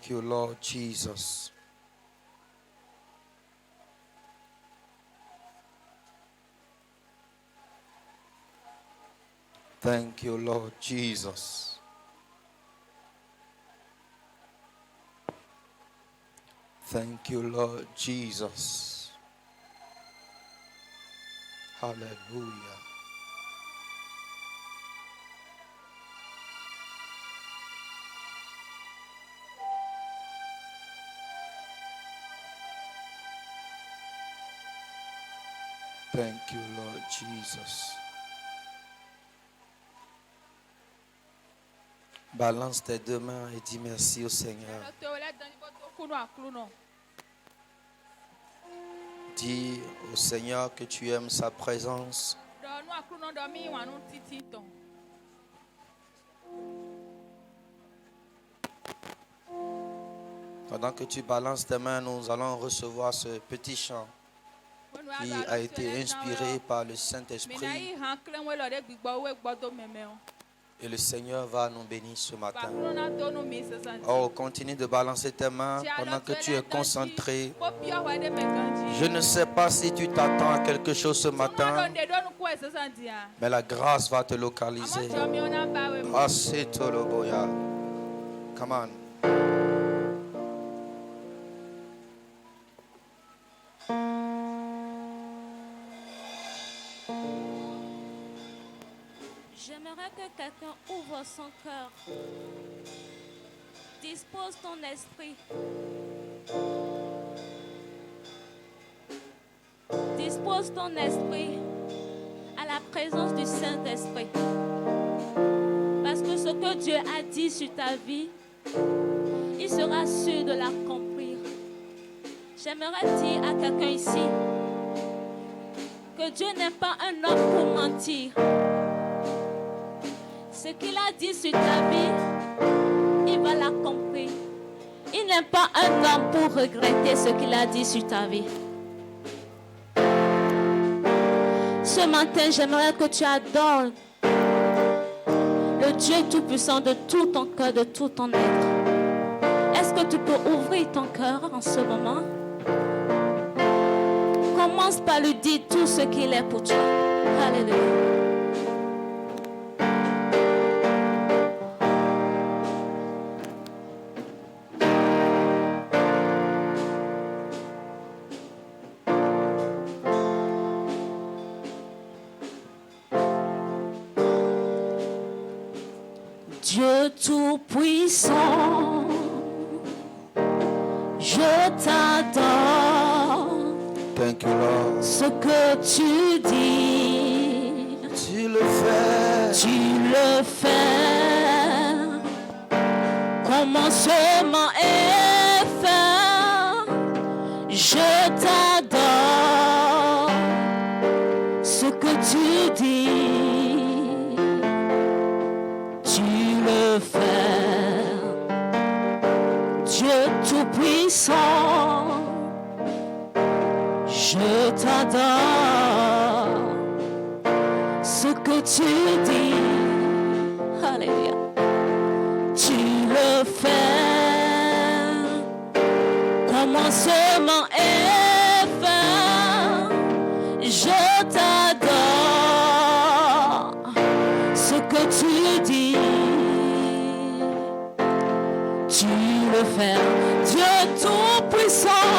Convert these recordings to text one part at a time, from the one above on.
Thank you, Lord Jesus. Thank you, Lord Jesus. Thank you, Lord Jesus. Hallelujah. Thank you, Lord Jesus. Balance tes deux mains et dis merci au Seigneur. Dis au Seigneur que tu aimes sa présence. Pendant que tu balances tes mains, nous allons recevoir ce petit chant qui a été inspiré par le Saint-Esprit. Et le Seigneur va nous bénir ce matin. Oh, continue de balancer tes mains pendant que tu es concentré. Je ne sais pas si tu t'attends à quelque chose ce matin, mais la grâce va te localiser. Come on. J'aimerais que quelqu'un ouvre son cœur. Dispose ton esprit. Dispose ton esprit à la présence du Saint-Esprit. Parce que ce que Dieu a dit sur ta vie, il sera sûr de l'accomplir. J'aimerais dire à quelqu'un ici que Dieu n'est pas un homme pour mentir. Ce qu'il a dit sur ta vie, il va l'accomplir. Il n'est pas un homme pour regretter ce qu'il a dit sur ta vie. Ce matin, j'aimerais que tu adores le Dieu Tout-Puissant de tout ton cœur, de tout ton être. Est-ce que tu peux ouvrir ton cœur en ce moment? Commence par lui dire tout ce qu'il est pour toi. Alléluia. Dieu Tout-Puissant, je t'adore. Thank you, Lord. Ce que tu dis, Tu le fais. tu le fais. Commencement et fin, je t'adore. Ce que tu dis, tu le fais. Dieu Tout-Puissant, je t'adore. Ce que tu dis, alléluia, tu le fais. Commencement et fin, je t'adore. Ce que tu dis, tu le fais. Dieu Tout-Puissant,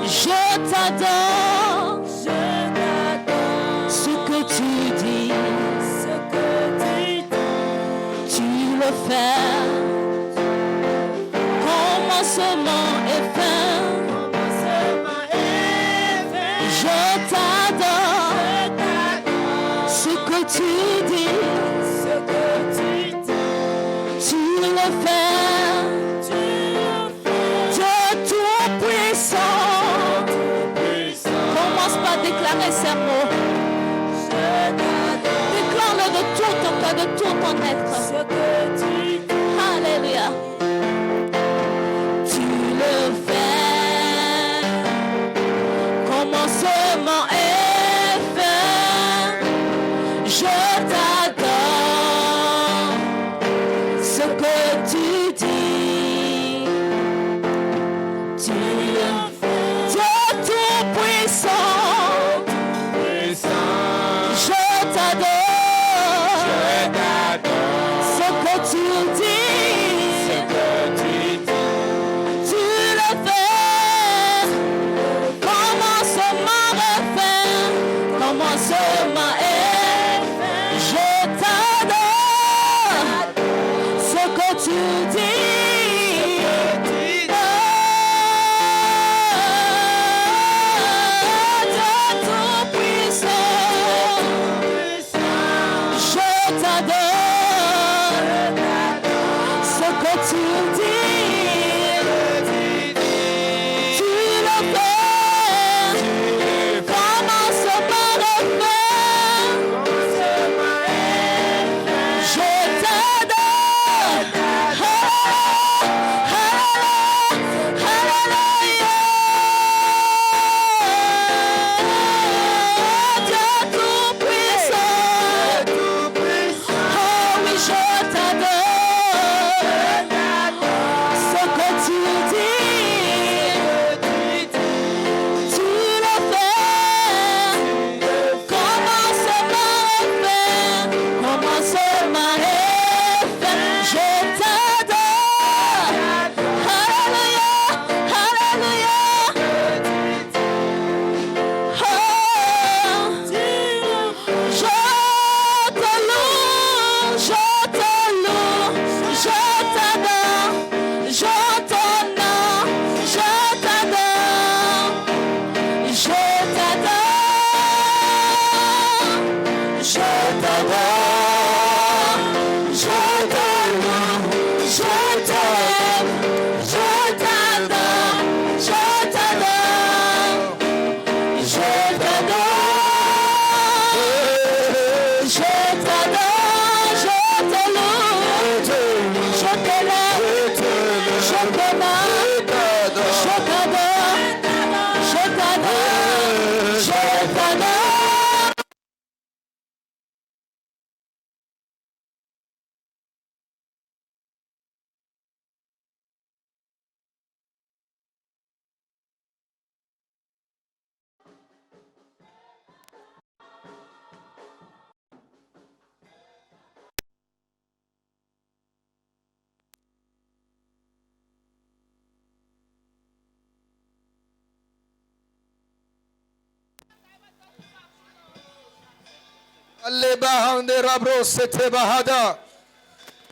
je t'adore. Ce que tu dis, tu le fais. Commencement et fin, je t'adore. Ce que tu dis, tu le fais. Dieu Tout-Puissant, commence par déclarer ces mots. Déclare-le de tout ton cœur, de tout ton être. Alléluia. Tu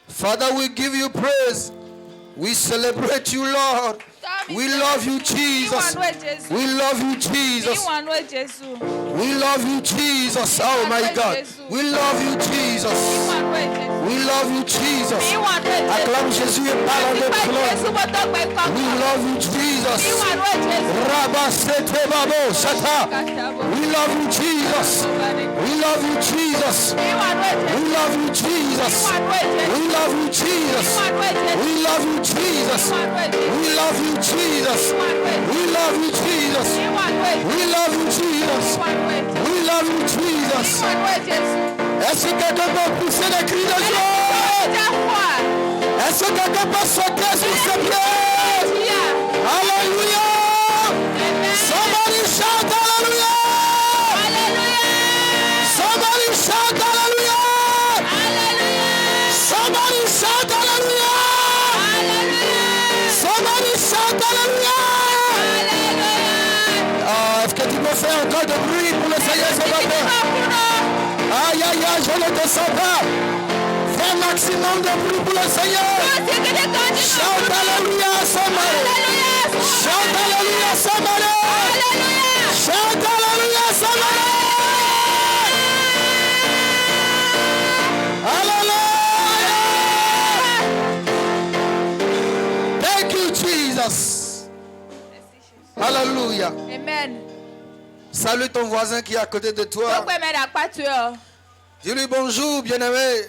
Father, we give you praise. We celebrate you, Lord. We love you, Jesus. We love you, Jesus. We love you, Jesus. Oh my God. We love you, Jesus. We love you, Jesus. Acclame Jésus et parle avec gloire. We love you, Jesus. We love you, Jesus. We love you, Jesus. We love you, Jesus. We love you, Jesus. We love you, Jesus. We love you, Jesus. We love you, Jesus. We love you, Jesus. We love you, Jesus. Est-ce que quelqu'un peut pousser des cris de joie? Est-ce que quelqu'un peut sauter sur ses pieds? Alléluia! Somebody shout hallelujah! Somebody shout hallelujah! Somebody shout hallelujah! Somebody shout hallelujah! Est-ce que tu peux faire encore de bruit pour le Seigneur ce matin? Aïe, aïe, aïe, je ne te sens pas. Fais un maximum de bruit pour le Seigneur. Shout hallelujah, somebody. Shout hallelujah, somebody. Shout hallelujah, somebody. Hallelujah. Thank you, Jesus. Hallelujah. Amen. Salue ton voisin qui est à côté de toi. Dis-lui bonjour, bien-aimé.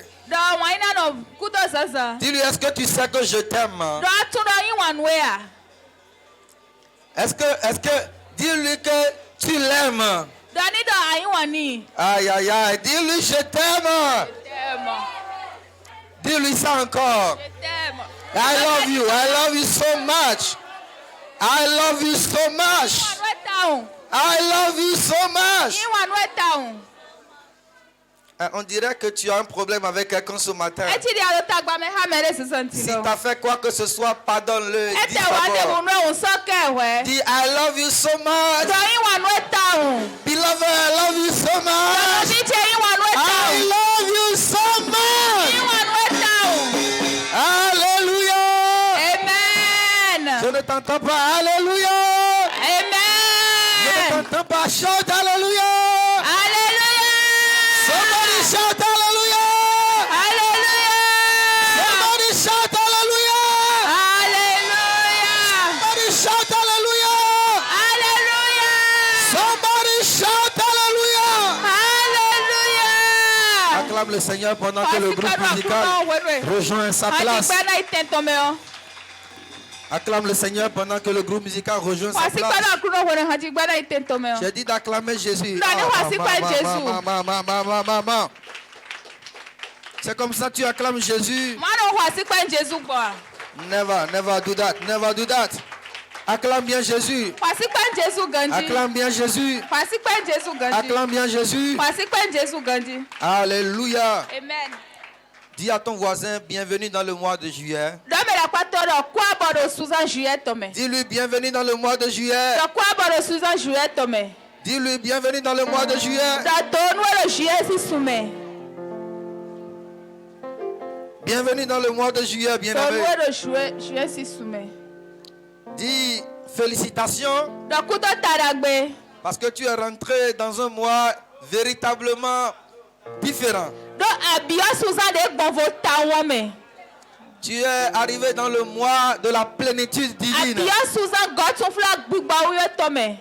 Dis-lui, est-ce que tu sais que je t'aime? Est-ce que, dis-lui que tu l'aimes. Aïe, aïe, aïe. Dis-lui, je t'aime. Dis-lui ça encore. I love you so much. I love you so much. I love you so much. On dirait que tu as un problème avec quelqu'un ce matin. Si tu as fait quoi que ce soit, pardonne-le. Dis d'abord. Dis I love you so much. Beloved, I love you so much. I love you so much. Alléluia. Amen. Je ne t'entends pas. Alléluia. Amen. Je ne t'entends pas. Shout alléluia. Somebody shout hallelujah! Hallelujah! Somebody shout hallelujah! le Seigneur pendant que le groupe musical rejoint sa place. Acclame le Seigneur pendant que le groupe musical rejoint sa place. J'ai dit d'acclamer Jésus. C'est comme ça que tu acclames Jésus. Never do that. Never do that. Acclame bien Jésus. Acclame bien Jésus. Acclame bien Jésus. Alléluia. Amen. Dis à ton voisin, bienvenue dans le mois de juillet. Dis-lui, bienvenue dans le mois de juillet. Dis-lui, bienvenue dans le mois de juillet. Bienvenue dans le mois de juillet, bien-aimé. Dis félicitations. Parce que tu es rentré dans un mois véritablement différent. Tu es arrivé dans le mois de la plénitude divine.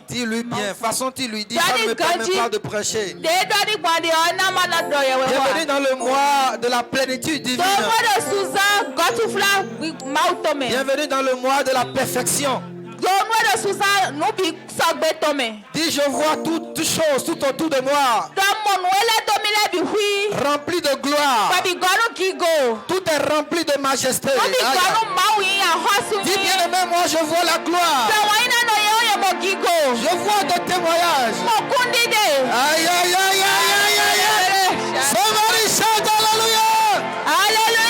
Dis-lui bien, façon tu lui dis, ça ne me permet pas de prêcher. Bienvenue dans le mois de la plénitude divine. Bienvenue dans le mois de la perfection. Dis, je vois toutes choses tout autour de moi, rempli de gloire. Tout est rempli de majesté. Dis, bien aimé, moi je vois la gloire. Je vois des témoignages. Aïe, aïe, aïe, aïe, aïe, aïe. Somebody shout hallelujah.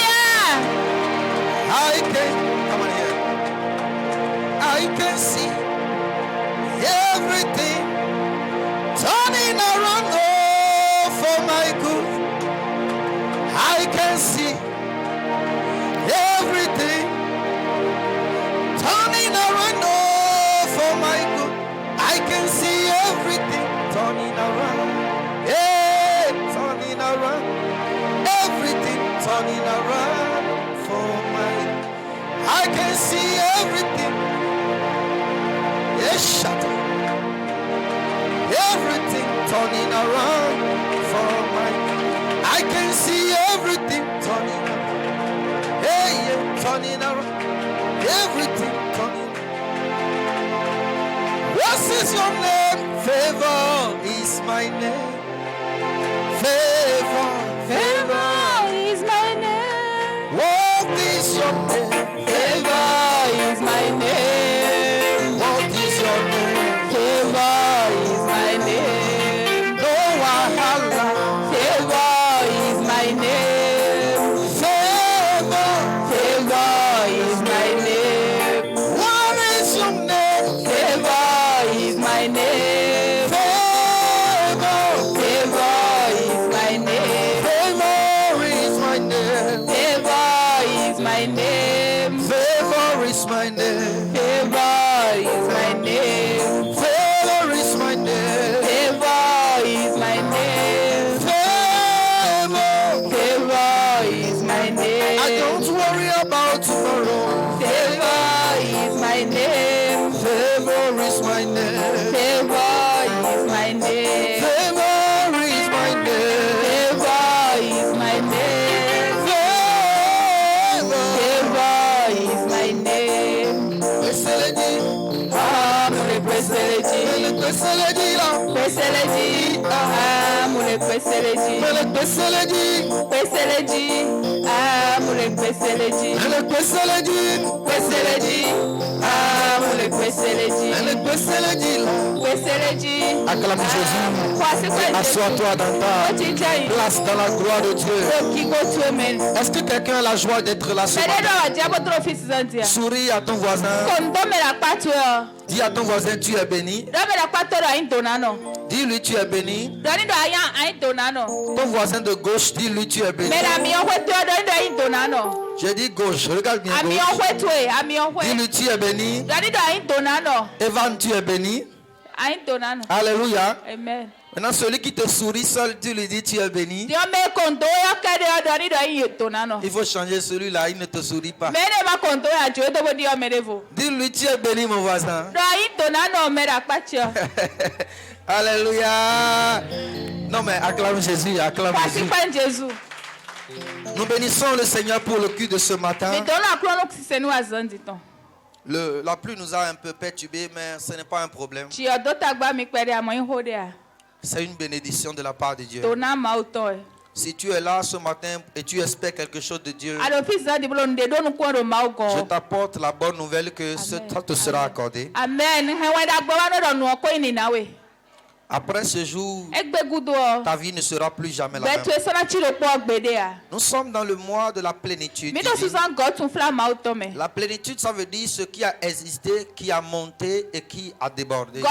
I can see everything turning around, oh, for my good. I can see everything turning around, oh, for my good. I can see everything turning around, yeah, turning around, everything turning around for my good. I can see everything. Shut up. Everything turning around for my. I can see everything turning around. Hey, yeah, turning around. Everything turning. What is your name? Favor is my name. Favor, favor is my name. What is your name? Favor is my name. Acclame Jésus. Assois-toi dans ta place dans la gloire de Dieu. Est-ce que quelqu'un a la joie d'être là ce matin? Souris à ton voisin. Dis à ton voisin, tu es béni. Dis-lui, tu es béni. Ton voisin de gauche, dis-lui, tu es béni. Je dis gauche, regarde bien gauche. Dis-lui, tu es béni. Evan, tu es béni. Alléluia. Amen. Maintenant, celui qui te sourit seul, tu lui dis, tu es béni. Il faut changer celui-là, il ne te sourit pas. Dis-lui, tu es béni, mon voisin. Alléluia. Non, mais acclame Jésus, acclame Jésus. Nous bénissons le Seigneur pour le culte de ce matin. La pluie nous a un peu perturbés, mais ce n'est pas un problème. C'est une bénédiction de la part de Dieu. Si tu es là ce matin et tu espères quelque chose de Dieu, je t'apporte la bonne nouvelle que ça te sera accordé. Amen. Après ce jour, ta vie ne sera plus jamais la même. Nous sommes dans le mois de la plénitude. La plénitude, ça veut dire ce qui a existé, qui a monté et qui a débordé.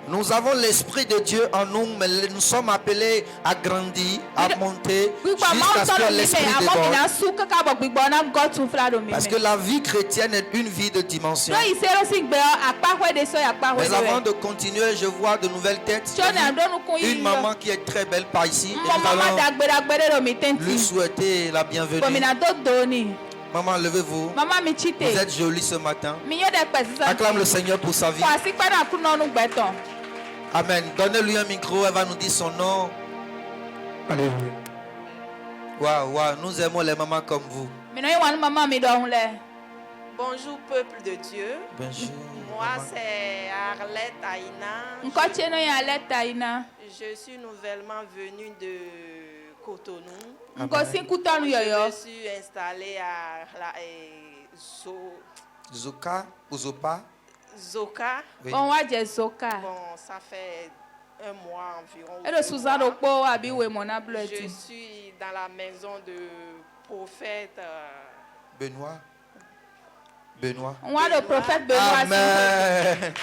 Nous avons l'Esprit de Dieu en nous, mais nous sommes appelés à grandir, à monter, jusqu'à ce que l'Esprit déborde. Parce que la vie chrétienne est une vie de dimension. Mais avant de continuer, je vois de nouvelles têtes. Une maman qui est très belle par ici. Et nous allons lui souhaiter la bienvenue. Maman, levez-vous. Vous êtes jolie ce matin. Acclame le Seigneur pour sa vie. Amen. Donnez-lui un micro, elle va nous dire son nom. Alléluia. Waouh, waouh, nous aimons les mamans comme vous. Bonjour peuple de Dieu. Bonjour. Moi c'est Arlette Aïna. Je suis nouvellement venue de Cotonou. Amen. Je me suis installée à la Zoka ou Zopa? Zoka. Oui. Bon, ça fait un mois environ. Je suis dans la maison de prophète Benoît. Le prophète Benoît. Amen.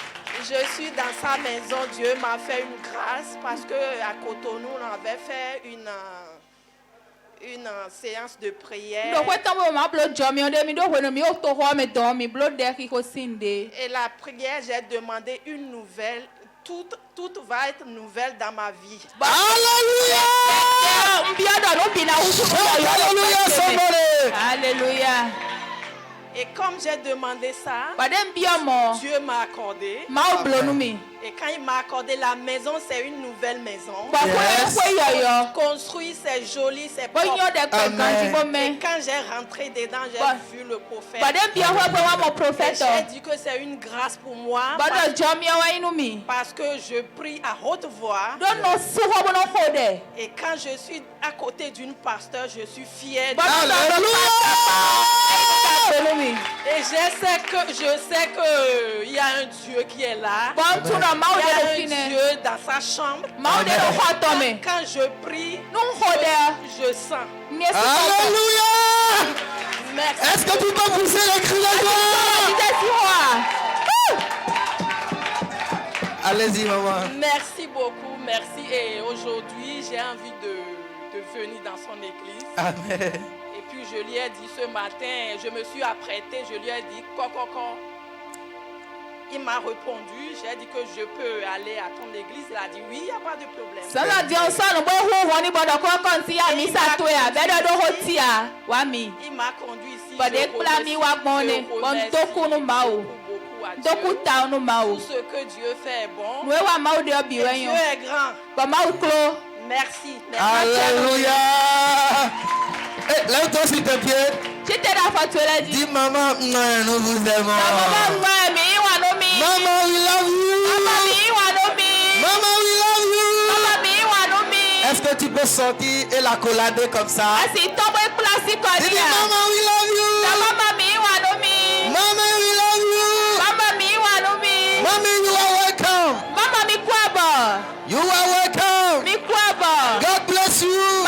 Je suis dans sa maison. Dieu m'a fait une grâce parce que à Cotonou on avait fait une séance de prière. Et la prière, j'ai demandé une nouvelle. Tout va être nouvelle dans ma vie. Alléluia. Alléluia. Et comme j'ai demandé ça, Dieu m'a accordé. Et quand il m'a accordé la maison, c'est une nouvelle maison. Yes. Construit, c'est joli, c'est propre. Amen. Et quand j'ai rentré dedans, j'ai vu le prophète. J'ai dit que c'est une grâce pour moi. Parce que je prie à haute voix. Et quand je suis à côté d'une pasteur, je suis fière. Et je sais que il y a un Dieu qui est là. Il y a un Dieu dans sa chambre. Quand je prie, je sens. Alléluia. Merci. Est-ce que tu peux pousser les cris de joie? Allez-y, maman. Merci beaucoup, merci. Et aujourd'hui, j'ai envie de venir dans son église. Amen. Et puis je lui ai dit ce matin, je me suis apprêtée, je lui ai dit, Coco. Il m'a répondu, j'ai dit que je peux aller à ton église. Il a dit oui, il n'y a pas de problème. Il m'a conduit ici. Je remercie beaucoup à Dieu. Tout ce que Dieu fait est bon. Et Dieu est grand. Merci. Alléluia. Lève-toi sur tes pieds. Dis maman, nous vous aimons. Maman, we love you. Maman, we love you. Est-ce que tu peux sortir et la collader comme ça? Dis maman, we love you. Maman, we love you. Mommy, you are welcome. You are welcome. God bless you.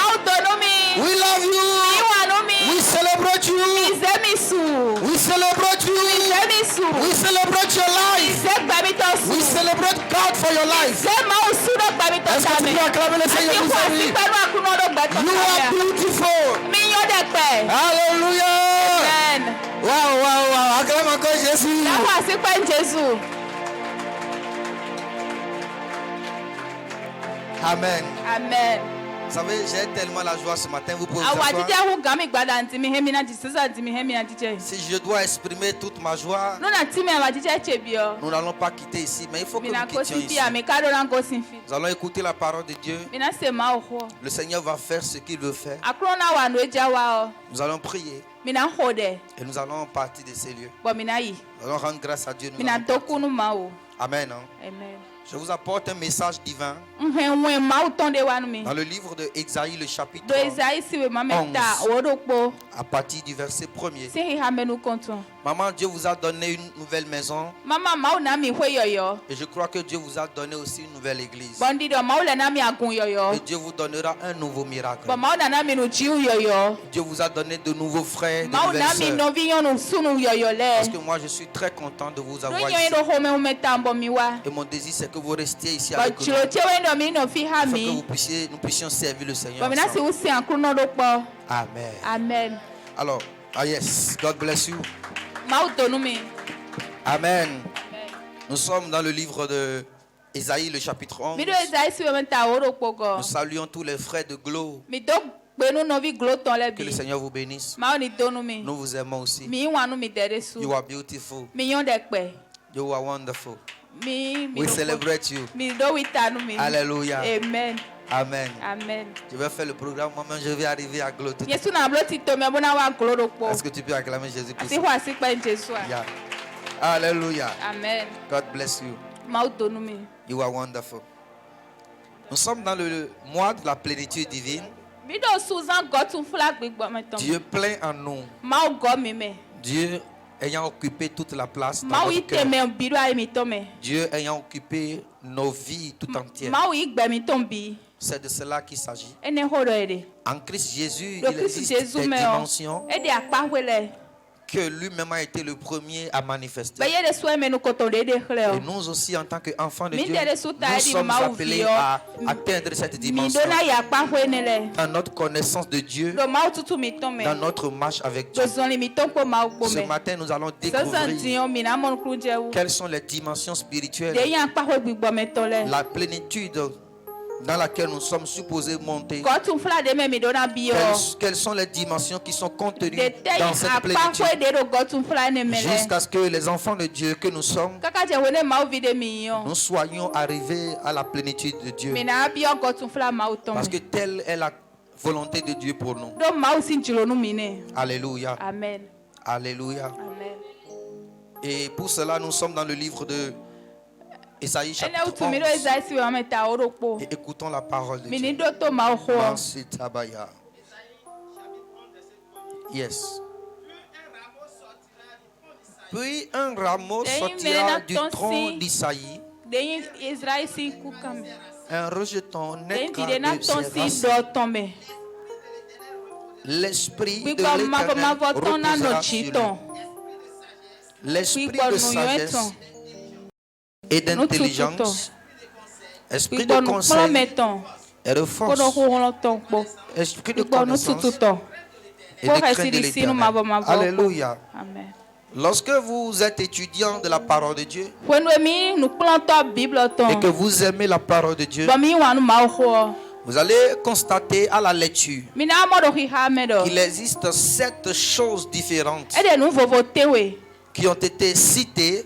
We love you. We celebrate you. We celebrate you. We celebrate your life. We celebrate God for your life. Est-ce que tu peux acclamer le Seigneur pour sa vie? You are beautiful. Alléluia. Wow. Acclame encore Jésus. Amen. Vous savez, j'ai tellement la joie ce matin, vous pouvez vous asseoir. Si je dois exprimer toute ma joie, nous n'allons pas quitter ici, mais il faut que nous quittions ici. Nous allons écouter la parole de Dieu. Le Seigneur va faire ce qu'il veut faire. Nous allons prier. Et nous allons partir de ces lieux. Nous allons rendre grâce à Dieu. Amen. Amen. Je vous apporte un message divin dans le livre de Ésaïe, le chapitre 11, à partir du verset 1er. Maman, Dieu vous a donné une nouvelle maison. Et je crois que Dieu vous a donné aussi une nouvelle église. Et Dieu vous donnera un nouveau miracle. Dieu vous a donné de nouveaux frères, de nouvelles sœurs. Parce que moi, je suis très content de vous avoir ici. Et mon désir, c'est que vous restiez ici avec nous. Afin que nous puissions servir le Seigneur ensemble. Amen. Amen. Alors, yes, God bless you. Amen. Nous sommes dans le livre de Ésaïe, le chapitre 11. Nous saluons tous les frères de Glo. Que le Seigneur vous bénisse. Nous vous aimons aussi. You are beautiful. You are wonderful. We celebrate you. Hallelujah. Amen. Amen. Amen. Je vais faire le programme moi-même, je vais arriver à Glo tout de suite. Est-ce que tu peux acclamer Jésus pour ça? Yeah. Hallelujah. Amen. God bless you. You are wonderful. Nous sommes dans le mois de la plénitude divine. Dieu plein en nous. Dieu ayant occupé toute la place dans notre cœur. Dieu ayant occupé nos vies tout entières. C'est de cela qu'il s'agit. En Christ Jésus, il existe des dimensions que lui-même a été le premier à manifester. Et nous aussi, en tant qu'enfants de Dieu, nous sommes appelés à atteindre cette dimension dans notre connaissance de Dieu, dans notre marche avec Dieu. Ce matin, nous allons découvrir quelles sont les dimensions spirituelles, la plénitude dans laquelle nous sommes supposés monter. Quelles sont les dimensions qui sont contenues dans cette plénitude, jusqu'à ce que les enfants de Dieu que nous sommes, nous soyons arrivés à la plénitude de Dieu. Parce que telle est la volonté de Dieu pour nous. Alléluia. Amen. Alléluia. Amen. Et pour cela, nous sommes dans le livre de Ésaïe chapitre 11. Et écoutons la parole de Dieu. Yes. Puis un rameau sortira du tronc d'Isaïe. Un rejeton naîtra de ses racines. L'esprit de l'Éternel reposera sur lui. L'esprit de sagesse et d'intelligence, esprit de conseil et de force, esprit de connaissance et de crainte de l'Éternel. Alléluia. Lorsque vous êtes étudiant de la parole de Dieu et que vous aimez la parole de Dieu, vous allez constater à la lecture qu'il existe 7 choses différentes qui ont été citées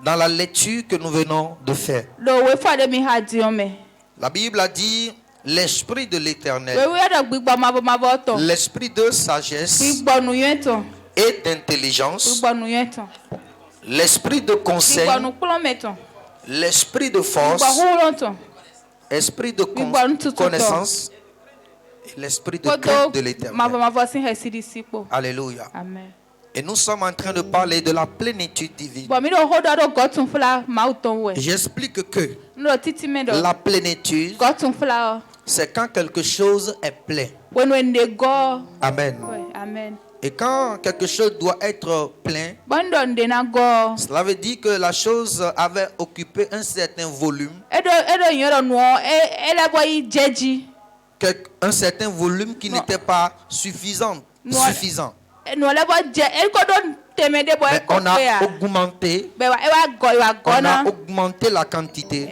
dans la lecture que nous venons de faire. La Bible a dit l'esprit de l'Éternel, l'esprit de sagesse et d'intelligence, l'esprit de conseil, l'esprit de force, l'esprit de connaissance et l'esprit de crainte de l'Éternel. Alléluia. Amen. Et nous sommes en train de parler de la plénitude divine. J'explique que la plénitude, c'est quand quelque chose est plein. Amen. Et quand quelque chose doit être plein, cela veut dire que la chose avait occupé un certain volume. Un certain volume qui n'était pas suffisant. Mais on a augmenté la quantité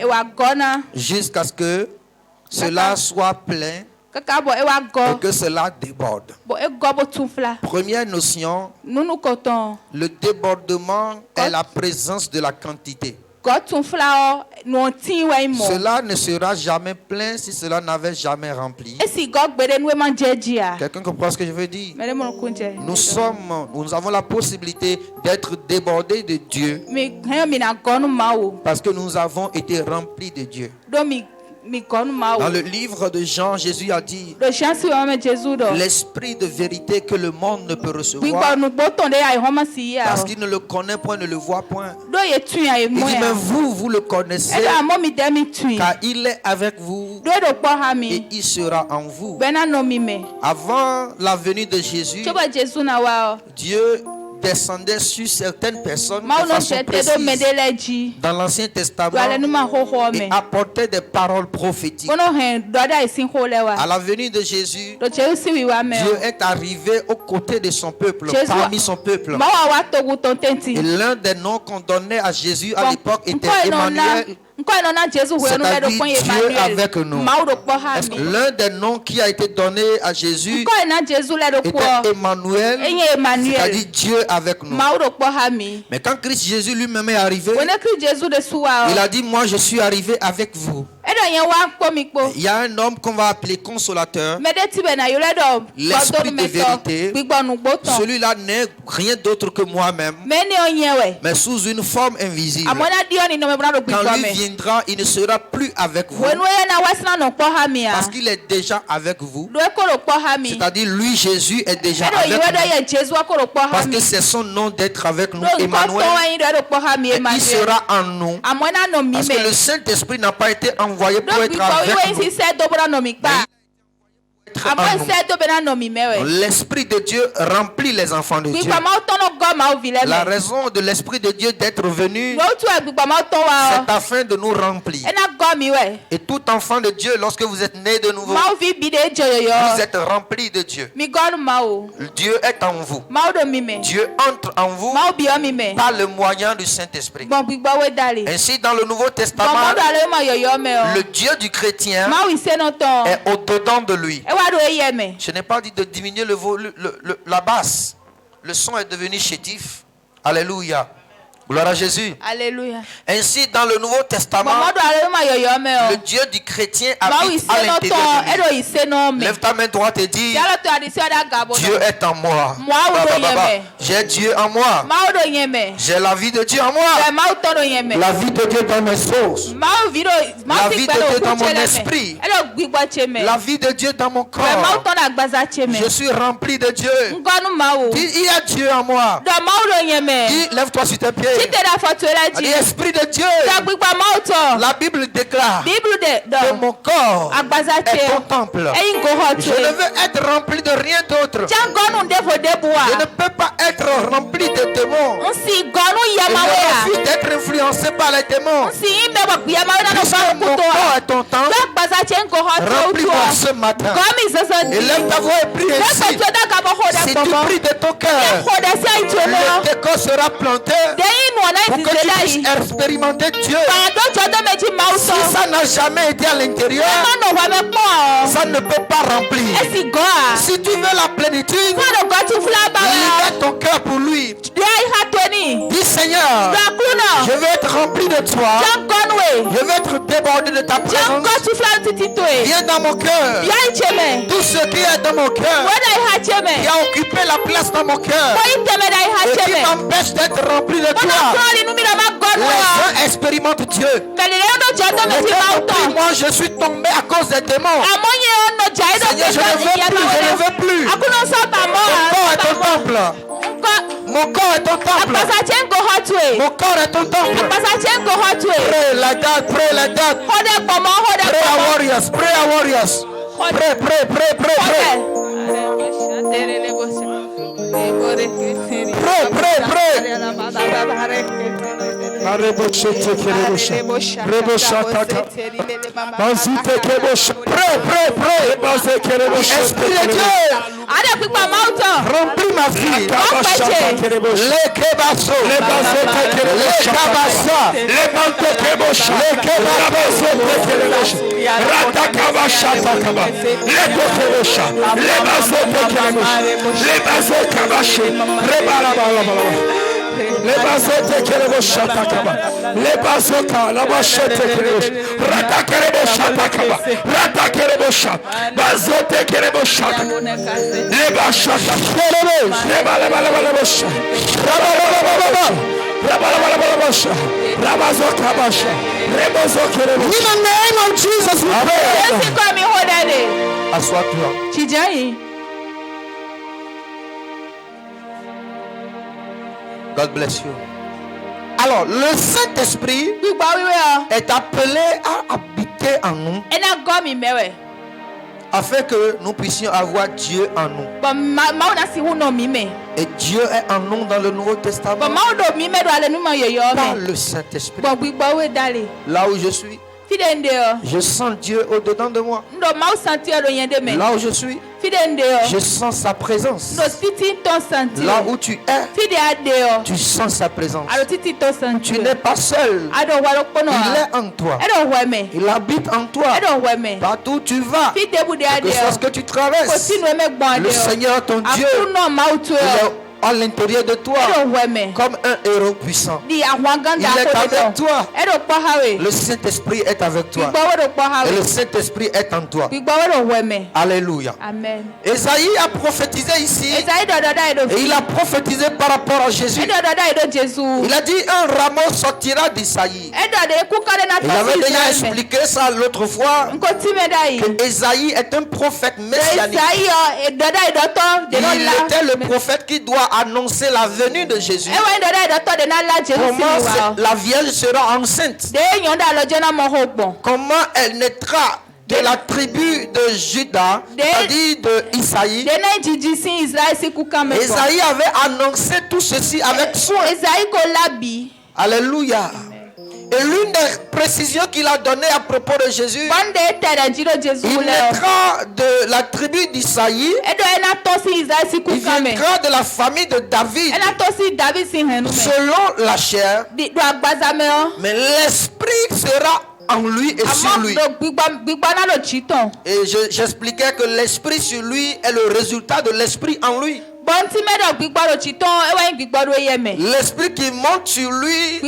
jusqu'à ce que cela soit plein et que cela déborde. Première notion, le débordement est la présence de la quantité. Cela ne sera jamais plein si cela n'avait jamais rempli. Quelqu'un comprend ce que je veux dire? Nous avons la possibilité d'être débordés de Dieu parce que nous avons été remplis de Dieu. Dans le livre de Jean, Jésus a dit l'esprit de vérité que le monde ne peut recevoir parce qu'il ne le connaît point, ne le voit point. Il dit, mais vous le connaissez car il est avec vous et il sera en vous. Avant la venue de Jésus, Dieu descendait sur certaines personnes de façon précise dans l'Ancien Testament et apportait des paroles prophétiques. À la venue de Jésus, Dieu est arrivé aux côtés de son peuple, parmi son peuple. Et l'un des noms qu'on donnait à Jésus à l'époque était Emmanuel. C'est-à-dire Dieu avec nous. L'un des noms qui a été donné à Jésus était Emmanuel, c'est-à-dire Dieu avec nous. Mais quand Christ Jésus lui-même est arrivé, il a dit, moi je suis arrivé avec vous. Il y a un homme qu'on va appeler consolateur, l'esprit de vérité. Celui-là n'est rien d'autre que moi-même, mais sous une forme invisible. Quand lui viendra, il ne sera plus avec vous parce qu'il est déjà avec vous. C'est-à-dire lui, Jésus, est déjà avec nous parce que c'est son nom d'être avec nous, Emmanuel. Et il sera en nous parce que le Saint-Esprit n'a pas été envoyé pour être avec nous. L'Esprit de Dieu remplit les enfants de Dieu. La raison de l'Esprit de Dieu d'être venu, c'est afin de nous remplir. Et tout enfant de Dieu, lorsque vous êtes né de nouveau, vous êtes rempli de Dieu. Dieu est en vous. Dieu entre en vous par le moyen du Saint-Esprit. Ainsi, dans le Nouveau Testament, le Dieu du chrétien est au-dedans de lui. Je n'ai pas dit de diminuer la basse. Le son est devenu chétif. Alléluia. Gloire à Jésus. Alléluia. Ainsi, dans le Nouveau Testament, le Dieu du chrétien habite à l'intérieur de lui. Lève ta main droite et dis, Dieu est en moi. J'ai Dieu en moi. J'ai la vie de Dieu en moi. La vie de Dieu dans mes sources. La vie de Dieu dans mon esprit. La vie de Dieu dans mon corps. Je suis rempli de Dieu. Dis, il y a Dieu en moi. Dis, lève-toi sur tes pieds. L'Esprit de Dieu. La Bible déclare que mon corps est ton temple. Je ne veux être rempli de rien d'autre. Je ne peux pas être rempli de démons. Je refuse d'être influencé par les démons. Puisque mon corps est ton temple, remplis-moi ce matin. Et lève ta voix et prie ainsi. Si tu pries de ton cœur, le décor sera planté pour que tu puisses expérimenter Dieu. Si ça n'a jamais été à l'intérieur, ça ne peut pas remplir. Si tu veux la plénitude, libère ton cœur pour lui. Dis, Seigneur, je veux être rempli de toi. Je veux être débordé de ta présence. Viens dans mon cœur. Tout ce qui est dans mon cœur, qui a occupé la place dans mon cœur et qui m'empêche d'être rempli de toi. Les uns expérimentent Dieu. Moi, je suis tombé à cause des démons. Seigneur, je ne veux plus. Mon corps est ton temple. Mon corps est ton temple. Mon corps est ton temple. Pray like that, pray like that. Pray our warriors, pray our warriors. Pray, pray, pray, pray, pray. Pray, pray, pray. Esprit de Dieu, remplis ma vie. Les kebasso, les kabassa, les kebasso, Ratakaba Shatakaba, Lebokosha, Lebazotakabashi, Rebalabalaba. Les bazotes kerebo shatakaba. Les bazota la bachete kerebo. Rata kerebo shatakaba. Rata kerebo shat. Bazote kerebo shat. Les bachata kerebo. Rebalabalaba. Rabalabalaba. Rabalabalaba. Rabazokabasha. Rebozo kerebo. In the name of Jesus we pray. Assois-toi. Chijai. God bless you. Alors, le Saint-Esprit est appelé à habiter en nous afin que nous puissions avoir Dieu en nous. Et Dieu est en nous dans le Nouveau Testament par le Saint-Esprit. Là où je suis, je sens Dieu au-dedans de moi. Là où je suis, je sens sa présence. Là où tu es, tu sens sa présence. Tu n'es pas seul. Il est en toi. Il habite en toi. Partout où tu vas, que ce soit ce que tu traverses, le Seigneur ton Dieu, il est à l'intérieur de toi comme un héros puissant. Il est avec toi. Le Saint-Esprit est avec toi. Et le Saint-Esprit est en toi. Alléluia. Amen. Esaïe a prophétisé ici. Et il a prophétisé par rapport à Jésus. Il a dit un rameau sortira d'Isaïe. Il avait déjà expliqué ça l'autre fois. Que Esaïe est un prophète messianique. Il était le prophète qui doit annoncer la venue de Jésus. Comment la Vierge sera enceinte? Comment elle naîtra de la tribu de Juda, c'est-à-dire de Isaïe. Isaïe avait annoncé tout ceci avec soin. Alléluia. Et l'une des précisions qu'il a données à propos de Jésus, il naîtra de la tribu d'Isaïe, il viendra de la famille de David, selon la chair, mais l'esprit sera en lui et sur lui. Et j'expliquais que l'esprit sur lui est le résultat de l'esprit en lui. L'esprit qui monte sur lui,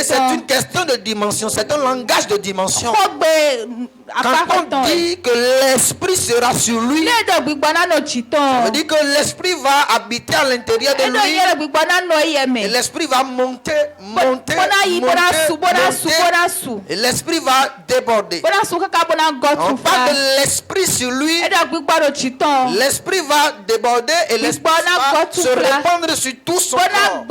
c'est une question de dimension, c'est un langage de dimension. Quand on dit que l'esprit sera sur lui, ça veut dire que l'esprit va habiter à l'intérieur de lui. Et l'esprit va monter. Et l'esprit va déborder. On parle de l'esprit sur lui. L'esprit va déborder et l'esprit va se répandre sur tout son corps.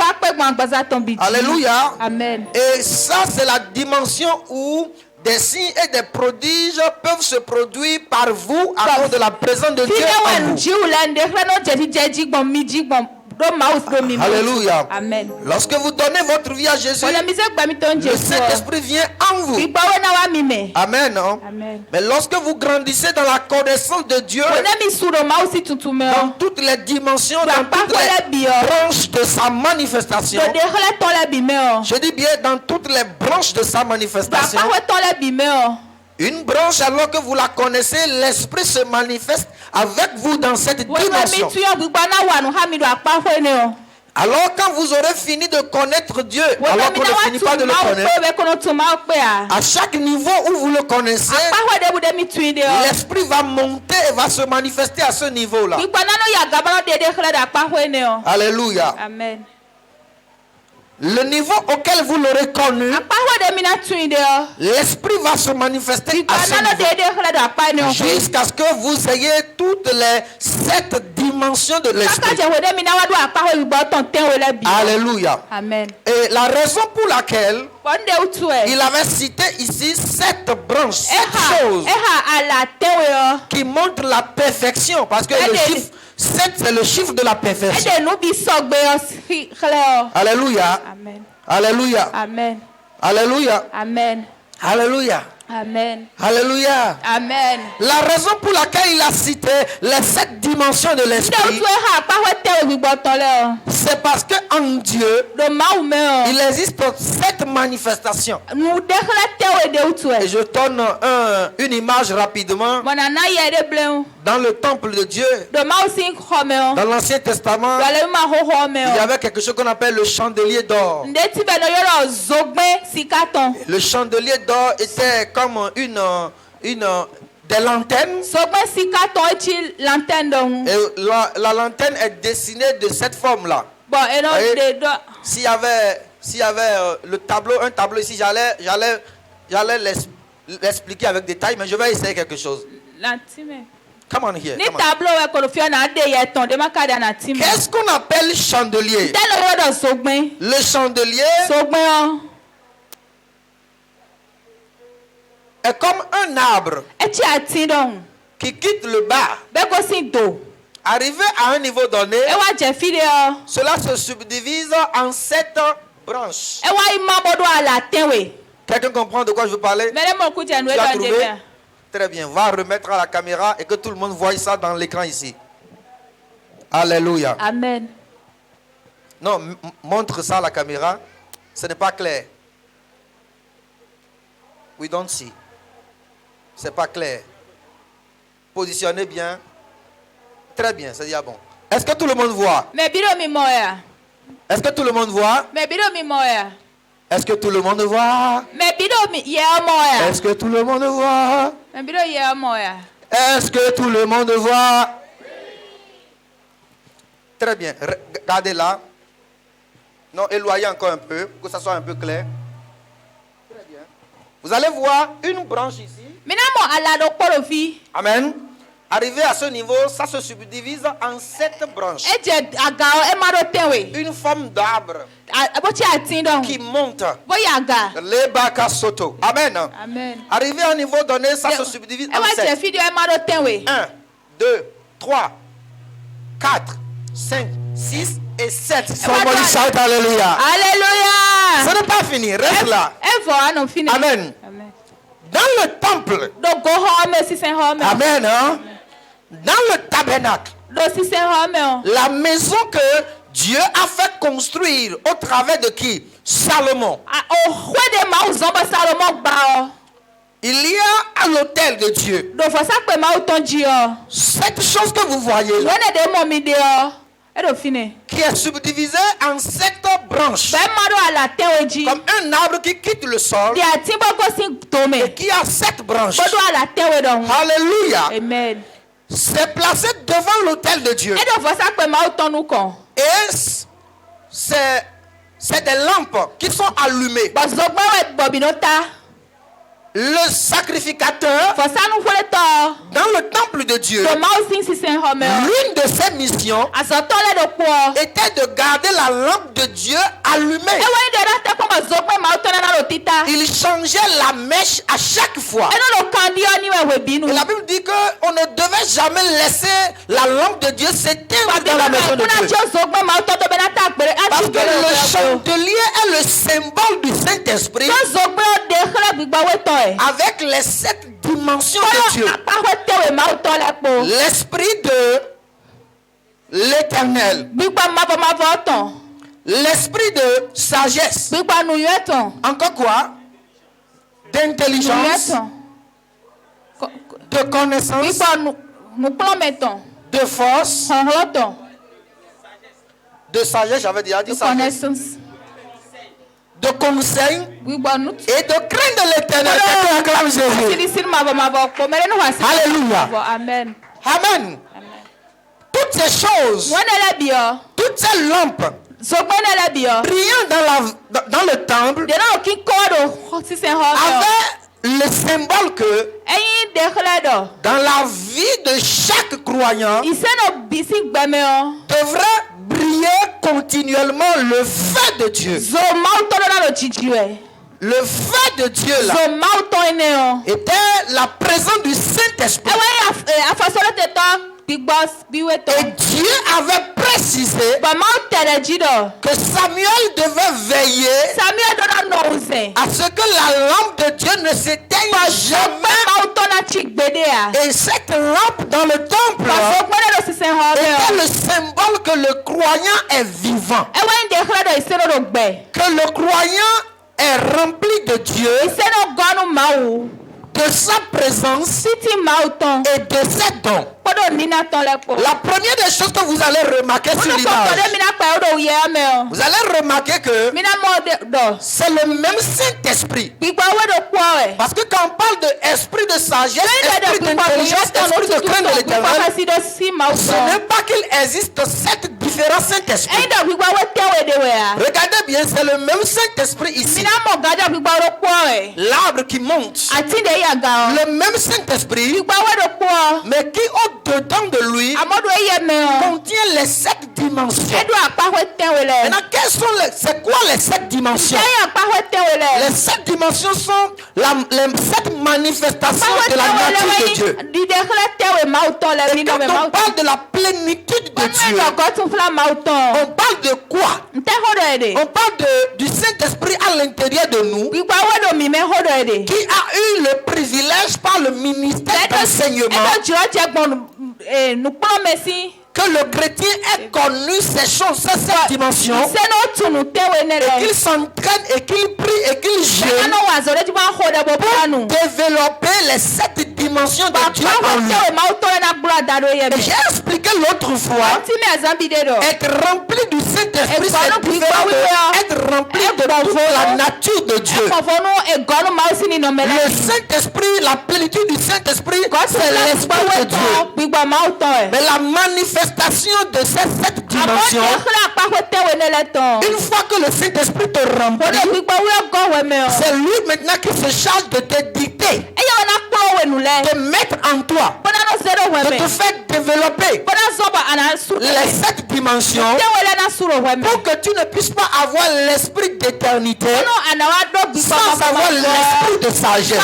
Alléluia. Amen. Et ça, c'est la dimension où des signes et des prodiges peuvent se produire par vous à cause de la présence de Dieu en vous. Alléluia. Amen. Lorsque vous donnez votre vie à Jésus, le Saint-Esprit vient en vous. Amen. Amen. Mais lorsque vous grandissez dans la connaissance de Dieu, dans toutes les dimensions, dans toutes les branches de sa manifestation, je dis bien dans toutes les branches de sa manifestation, une branche, alors que vous la connaissez, l'esprit se manifeste avec vous dans cette dimension. Alors quand vous aurez fini de connaître Dieu, alors qu'on ne finit pas de le connaître, à chaque niveau où vous le connaissez, l'esprit va monter et va se manifester à ce niveau-là. Alléluia. Amen. Le niveau auquel vous l'aurez connu, l'esprit va se manifester à ce niveau, jusqu'à ce que vous ayez toutes les 7 dimensions de l'esprit. Alléluia. Amen. Et la raison pour laquelle il avait cité ici 7 branches, 7 choses qui montrent la perfection, parce que le chiffre 7, c'est le chiffre de la perfection. Alléluia. Amen. Alléluia. Amen. Alléluia. Amen. Alléluia. Amen. Alléluia. Amen. La raison pour laquelle il a cité les 7 dimensions de l'esprit, c'est parce qu'en Dieu, il existe 7 manifestations. Et je donne une image rapidement. Dans le temple de Dieu, dans l'Ancien Testament, il y avait quelque chose qu'on appelle le chandelier d'or. Le chandelier d'or était comme des lanternes. Et la lanterne est dessinée de cette forme-là. S'il y avait le tableau, un tableau ici, j'allais l'expliquer avec détail, mais je vais essayer quelque chose. Come on here. Qu'est-ce qu'on appelle chandelier? Le chandelier est comme un arbre qui quitte le bas. Arrivé à un niveau donné, cela se subdivise en 7 branches. Quelqu'un comprend de quoi je veux parler? Tu as trouvé? Très bien. Va remettre à la caméra et que tout le monde voie ça dans l'écran ici. Alléluia. Amen. Non, montre ça à la caméra. Ce n'est pas clair. We don't see. C'est pas clair. Positionnez bien. Très bien, c'est déjà bon. Est-ce que tout le monde voit? Est-ce que tout le monde voit? Est-ce que tout le monde voit? Est-ce que tout le monde voit? Est-ce que tout le monde voit? Très bien. Regardez là. Non, éloignez encore un peu, pour que ça soit un peu clair. Très bien. Vous allez voir une branche ici. Amen. Arrivé à ce niveau, ça se subdivise en 7 branches. Une forme d'arbre qui monte. Amen. Amen. Arrivé à un niveau donné, ça se subdivise en 7. 1, 2, 3, 4, 5, 6 et 7. Somebody shout Alléluia. Alléluia. Ce n'est pas fini, reste là. Amen. Dans le temple. Amen. Hein? Dans le tabernacle. La maison que Dieu a fait construire au travers de qui? Salomon. Il y a à l'autel de Dieu. Cette chose que vous voyez là, qui est subdivisée en 7 branches, comme un arbre qui quitte le sol et qui a 7 branches. Alléluia. Amen. C'est placé devant l'autel de Dieu. Et c'est des lampes qui sont allumées. Le sacrificateur, dans le temple de Dieu, l'une de ses missions était de garder la lampe de Dieu allumée. Il changeait la mèche à chaque fois. Et la Bible dit qu'on ne devait jamais laisser la lampe de Dieu s'éteindre dans la maison de Dieu. Parce que le chandelier est le symbole du Saint-Esprit avec les 7 dimensions de Dieu. L'esprit de l'Éternel. L'esprit de sagesse. Encore quoi? D'intelligence. De connaissance. De force. De sagesse, j'avais déjà dit sagesse. De conseil et de crainte de l'Éternel. Acclame Jésus. Alléluia. Amen. Amen. Toutes ces choses, toutes ces lampes brillant dans le temple avaient le symbole que dans la vie de chaque croyant devrait briller continuellement le feu de Dieu. Le feu de Dieu là était la présence du Saint-Esprit Et Dieu avait précisé que Samuel devait veiller à ce que la lampe de Dieu ne s'éteigne jamais. Et cette lampe dans le temple était le symbole que le croyant est vivant. Que le croyant est rempli de Dieu, de sa présence et de ses dons. La première des choses que vous allez remarquer sur l'image, vous allez remarquer que c'est le même Saint-Esprit. Parce que quand on parle d'esprit de sagesse, esprit d'intelligence, esprit de crainte de l'Éternel, ce n'est pas qu'il existe 7 différents Saint-Esprits. Regardez bien, c'est le même Saint-Esprit ici. L'arbre qui monte, le même Saint-Esprit, mais qui au-dedans de lui contient les 7 dimensions. Maintenant, c'est quoi les 7 dimensions? Les 7 dimensions sont les 7 manifestations de la nature de Dieu. Et quand on parle de la plénitude de Dieu, on parle de quoi? On parle du Saint-Esprit à l'intérieur de nous, qui a eu le privilège par le ministère d'enseignement que le chrétien ait connu ces choses, ces 7 dimensions, et qu'il s'entraîne et qu'il prie et qu'il jeûne pour développer les 7 dimensions de Dieu en lui. J'ai expliqué l'autre fois, être rempli du Saint-Esprit, c'est différent d'être rempli de toute la nature de Dieu. Le Saint-Esprit, la plénitude du Saint-Esprit, c'est l'Esprit de Dieu. Mais la manifestation de ces 7 dimensions, une fois que le Saint-Esprit te remplit, c'est lui maintenant qui se charge de te dicter, de mettre en toi, de te faire développer les 7 dimensions pour que tu ne puisses pas avoir l'esprit d'éternité sans avoir l'esprit de sagesse.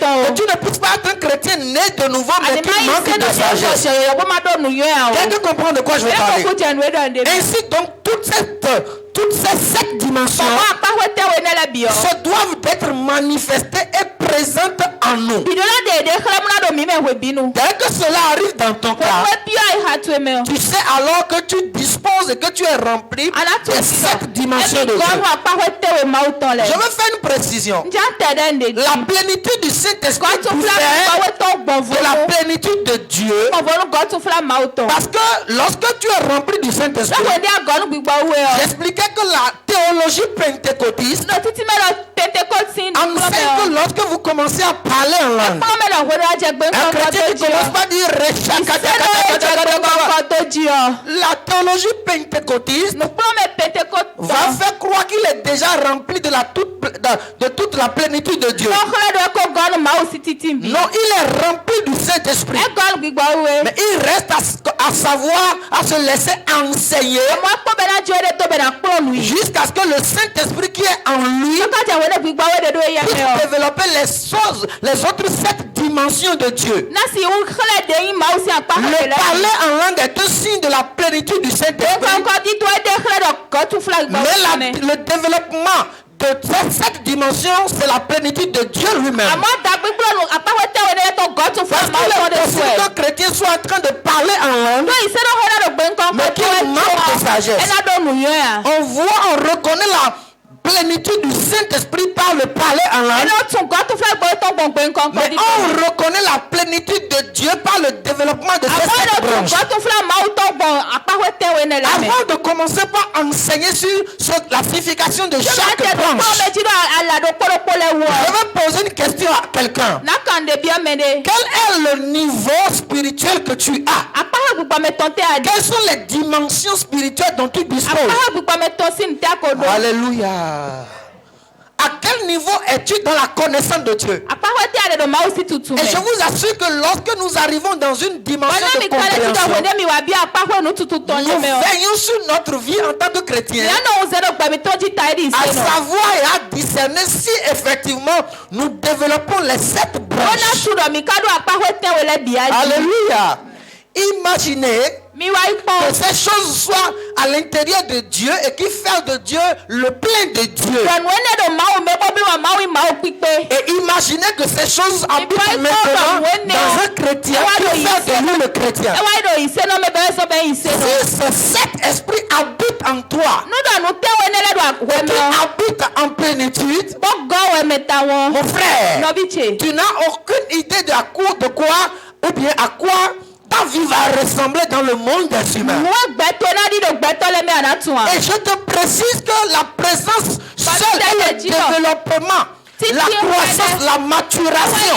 Que tu ne puisses pas être un chrétien né de nouveau mais qui manque de sagesse. Quelqu'un comprend de quoi je veux parler? Ainsi donc toutes ces 7 dimensions se doivent être manifestées et présentes en nous. Dès que cela arrive dans ton cas, tu sais alors que tu disposes et que tu es rempli des 7 dimensions de Dieu. Je veux faire une précision. La plénitude du Saint-Esprit de la plénitude de Dieu, parce que lorsque tu es rempli du Saint-Esprit, j'expliquais que la théologie pentecôtiste enseigne que lorsque vous commencez à parler en langue, un chrétien qui commence pas à dire la théologie pentecôtiste va faire croire qu'il est déjà rempli de toute la plénitude de Dieu. Non, il est rempli du Saint-Esprit. Mais il reste à savoir, à se laisser enseigner jusqu'à ce que le Saint-Esprit qui est en lui puisse développer les autres 7 dimensions de Dieu. Le parler en langue est un signe de la plénitude du Saint-Esprit. Mais le développement de cette dimension, c'est la plénitude de Dieu lui-même. Parce qu'il est possible qu'un chrétien soit en train de parler en langue, mais qu'il manque de sagesse. On voit, on reconnaît la plénitude du Saint-Esprit par le parler en langue. Mais on reconnaît la plénitude de Dieu par le développement de ces 7 branches. Avant de commencer par enseigner sur la signification de chaque branche, je vais poser une question à quelqu'un. Quel est le niveau spirituel que tu as? Quelles sont les dimensions spirituelles dont tu disposes? Alléluia. À quel niveau es-tu dans la connaissance de Dieu? Et je vous assure que lorsque nous arrivons dans une dimension de compréhension, nous veillons sur notre vie en tant que chrétien, à savoir et à discerner si effectivement nous développons les 7 branches. Alléluia. Imaginez que ces choses soient à l'intérieur de Dieu et qui fait de Dieu le plein de Dieu. Et imaginez que ces choses habitent maintenant dans un chrétien qui fait de lui le chrétien. Si ce cet esprit habite en toi, et qui habite en plénitude, mon frère, tu n'as aucune idée de quoi ou bien à quoi ta vie va ressembler dans le monde des humains. Et je te précise que la présence seule et le développement, la croissance, la maturation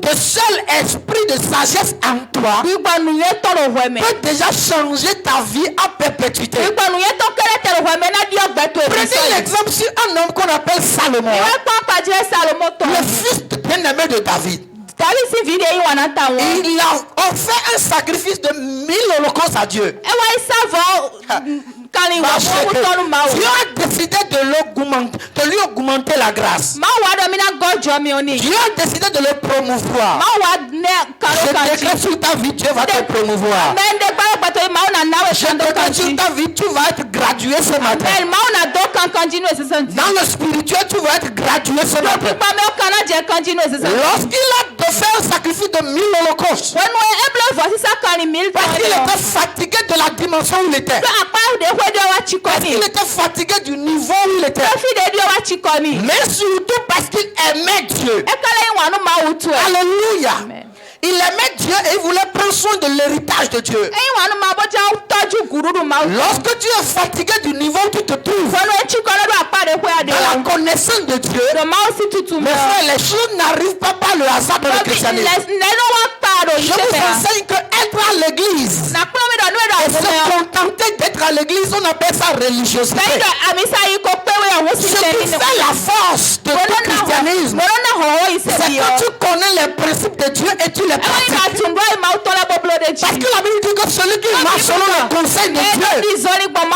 de seul esprit de sagesse en toi peut déjà changer ta vie à perpétuité. Prenez l'exemple sur un homme qu'on appelle Salomon, le fils bien-aimé de David. Il a offert un sacrifice de 1000 holocaustes à Dieu. Dieu a décidé de lui augmenter la grâce. Dieu a décidé de le promouvoir. Je déclare sur ta vie, Dieu va te promouvoir. Je déclare sur ta vie, tu vas être gradué ce matin. Dans le spirituel, tu vas être gradué ce matin. Lorsqu'il a fait un sacrifice de 1000 holocaustes, parce qu'il était fatigué de la dimension où il était. Parce qu'il était fatigué du niveau où il était. Mais surtout parce qu'il aimait Dieu. Alléluia. Amen. Il aimait Dieu et il voulait prendre soin de l'héritage de Dieu. Lorsque tu es fatigué du niveau où tu te trouves, dans la connaissance de Dieu, mes frères, les choses n'arrivent pas par le hasard de le christianisme. Je vous enseigne que être à l'église et se contenter d'être à l'église, on appelle ça religiosité. Ce qui fait la force de tout christianisme, c'est que tu connais les principes de Dieu et tu les pratiques. Parce que la Bible dit que celui qui marche selon le conseil de Dieu est comme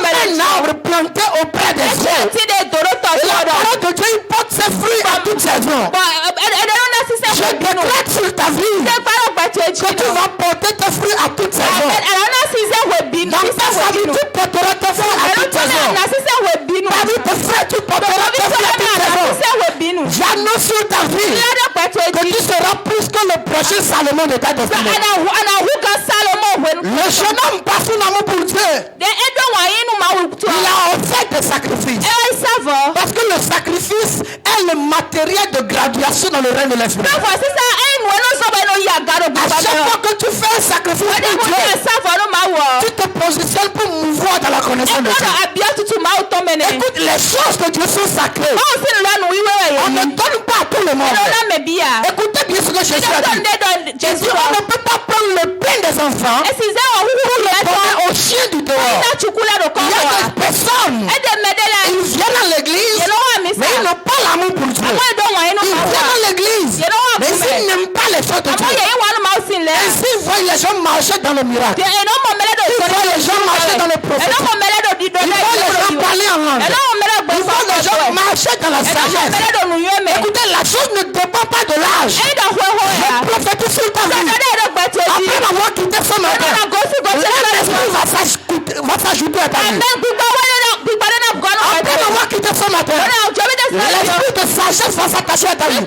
un arbre planté auprès des eaux. Et la parole de Dieu, il porte ses fruits à toutes saisons. Je déclare sur ta vie que tu vas porter tes fruits à toutes saisons. Dans ta famille, tu porteras tes fruits à toutes saisons. Parmi tes frères, tu porteras tes fruits à toutes saisons. J'annonce sur ta vie que tu seras plus que le prochain Salomon de ta destinée. Le jeune homme passe son amour pour Dieu. Il a offert des sacrifices. Parce que le sacrifice est le matériel de graduation dans le règne de l'esprit. À chaque fois que tu fais un sacrifice pour Dieu, tu te positionnes pour mouvoir dans la connaissance de Dieu. Écoute, les choses de Dieu sont sacrées. On ne donne pas à tout le monde. Écoutez bien ce que Jésus a dit. Jésus, on ne peut pas prendre le pain des enfants pour le donner aux chiens du dehors. Il y a des personnes, ils viennent à l'église, mais ils n'ont pas l'amour pour Dieu. Ils viennent à l'église, mais ils n'aiment pas les choses de Dieu. Ainsi, ils voient les gens marcher dans le miracle. Ils voient les gens marcher dans le prophète. Ils voient les gens parler en langue. Ils voient les gens marcher dans la sagesse. Écoutez, la chose ne dépend pas de l'âge. Je prophétise sur ta vie. Après m'avoir quitté ce matin, l'esprit va s'ajouter à ta vie. Après m'avoir quitté ce matin, l'esprit de sagesse va s'attacher à ta vie.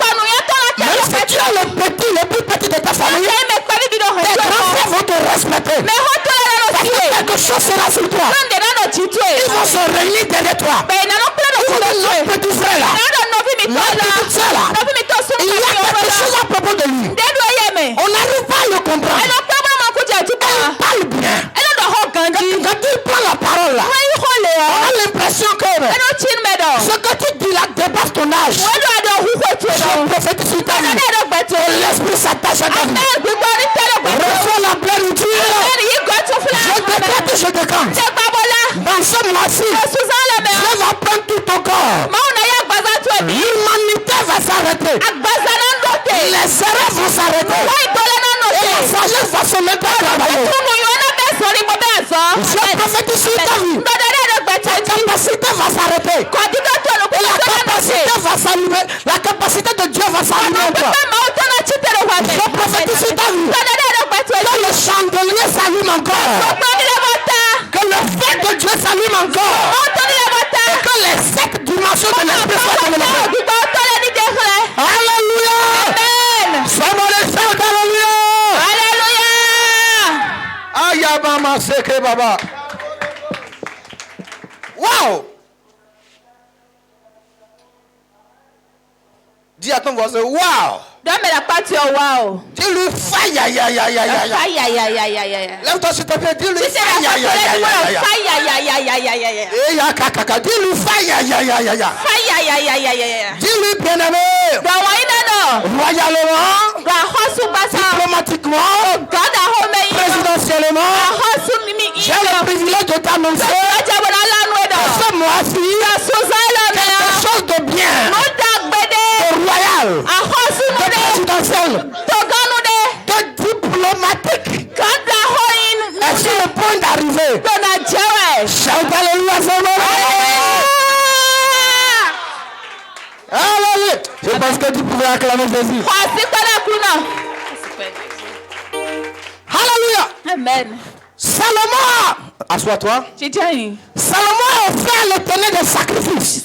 Même si tu es le plus petit de ta famille, tes grands frères vont te respecter. Parce que quelque chose sera sur toi. Ils vont se réunir derrière toi. Notre petit frère là, notre petite soeur là, il y a quelque chose à propos de lui. On n'arrive pas à le comprendre. Elle parle bien. Quand il prend la parole là, on a l'impression que ce que tu dis là dépasse ton âge. Je prophétise sur ta vie. L'esprit s'attache à ta vie. Reçois la plénitude. Je décante. Dans ce mois-ci, Dieu va prendre tout ton corps. L'humanité va s'arrêter. Les erreurs vont s'arrêter. Et la sagesse va se mettre à travailler. Je prophétise sur ta vie. Ta capacité va s'arrêter. Et la capacité va s'allumer. La capacité de Dieu va s'allumer en toi. Je prophétise sur ta vie. Que le chandelier s'allume encore. Que le feu de Dieu s'allume encore. Et que les 7 dimensions de l'esprit soient développées. Alléluia. Amen. Somebody shout alléluia. Alléluia. Ayabama seke baba. Wow. Dis à ton voisin, wow. Donne-moi la partie au wow. Dis-lui faille, aïe, aïe, aïe, aïe, aïe. Aïe, aïe, aïe, aïe, aïe, aïe. Lève-toi s'il te plaît, dis-lui Si c'est faille, la aïe, aïe, aïe, aïe, faille, aïe, aïe, aïe, aïe, aïe, aïe. Et ya kaka, dis-lui faille, aïe, aïe, aïe, aïe. Faille, aïe, aïe, aïe, aïe, aïe. Dis-lui bien-aimé, royalement, diplomatiquement, présidentiellement, j'ai le privilège de t'annoncer ce mois-ci quelque chose de bien, de royal, de présidentiel, de diplomatique. Est-ce le point d'arrivée? Shout alléluia, alléluia. Je pense que tu pouvais acclamer Jésus. Alléluia. Amen. Salomon, assois-toi. Salomon a offert à l'Éternel des sacrifices.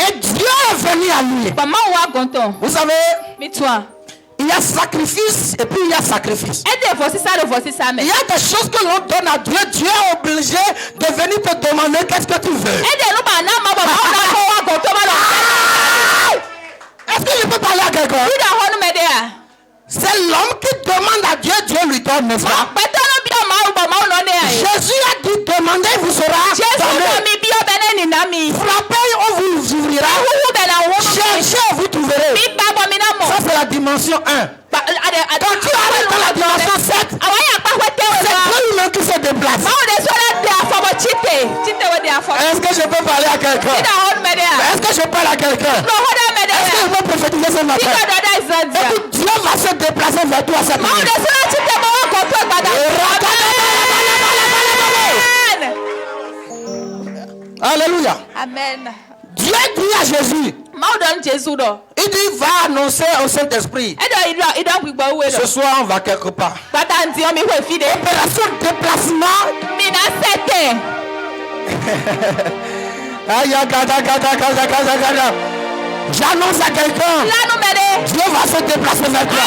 Et Dieu est venu à lui. Vous savez, il y a sacrifice et puis il y a sacrifice. Il y a des choses que l'on donne à Dieu. Dieu est obligé de venir te demander qu'est-ce que tu veux. Est-ce que je peux parler à quelqu'un? C'est l'homme qui demande à Dieu, Dieu lui donne, n'est-ce pas? Jésus a dit demandez, vous sera donné. Frappez, on vous ouvrira. Cherchez, vous trouverez. Ça c'est la dimension 1. Quand tu arrêtes dans la dimension 7, c'est lui-même qui se déplace. Est-ce que je peux parler à quelqu'un? Est-ce que je parle à quelqu'un? Est-ce que je peux prophétiser ce matin? Écoute, Dieu va se déplacer vers toi cette nuit. Alléluia. Amen. Dieu dit à Jésus, il dit va annoncer au Saint-Esprit. Ce soir on va quelque part. Opération déplacement. J'annonce à quelqu'un, Dieu va se déplacer vers toi.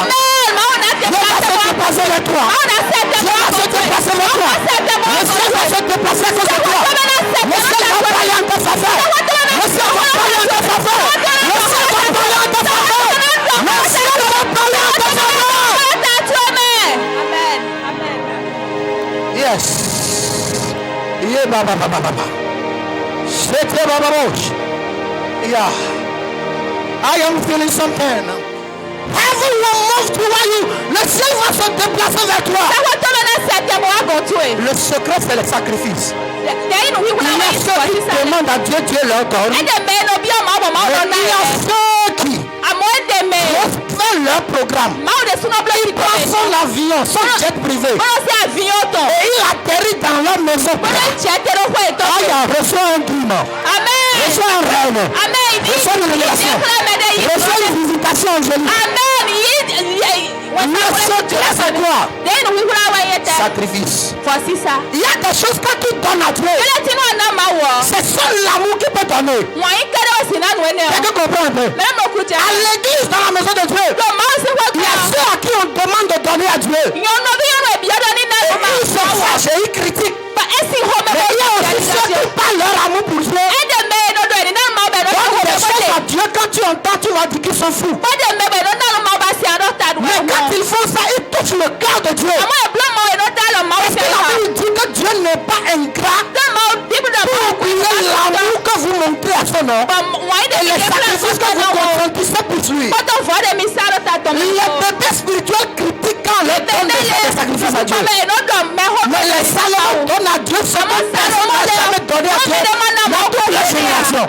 Dieu va se déplacer vers toi. Dieu va se déplacer vers toi. Le ciel va se déplacer vers toi. Le ciel va parler en ta faveur. Le ciel va parler en ta faveur. Le ciel va parler en ta faveur. Le ciel va parler en ta faveur. Yes. Yeah, baba, baba, baba. C'était baba bouche. Yeah. I am feeling something. Heaven will move toward you. Le ciel va se déplacer vers toi. Le secret, c'est le sacrifice. Il y a ceux qui demandent à Dieu, Dieu leur donne. Mais il y a ceux qui font leur programme. Ils prennent l'avion, son jet privé. Et il atterrit dans leur maison. Il a reçu un dream. Reçoit un rêve. Reçoit une révélation. Reçoit une visitation angélique. Le secret, c'est quoi? Sacrifice. Il y a des choses que tu donnes à Dieu. C'est seul l'amour qui peut donner. Quelqu'un comprend un peu? À l'église, dans la maison de Dieu, il y a ceux à qui on demande de donner à Dieu. Ils se fâchent et ils critiquent. Mais il y a aussi ceux qui parlent leur amour pour Dieu. Des choses à Dieu, quand tu entends, tu vas dire qu'ils sont fous. Mais quand ils font ça, ils touchent le cœur de Dieu. Parce que la Bible dit que Dieu n'est pas ingrat pour oublier l'amour que vous montrez à son nom et les sacrifices que vous consentissez pour lui. Les bébés spirituels critiquent quand on leur donne des sacrifices à Dieu. Mais les salauds donnent à Dieu ce que personne n'a jamais donné à Dieu dans toutes les générations.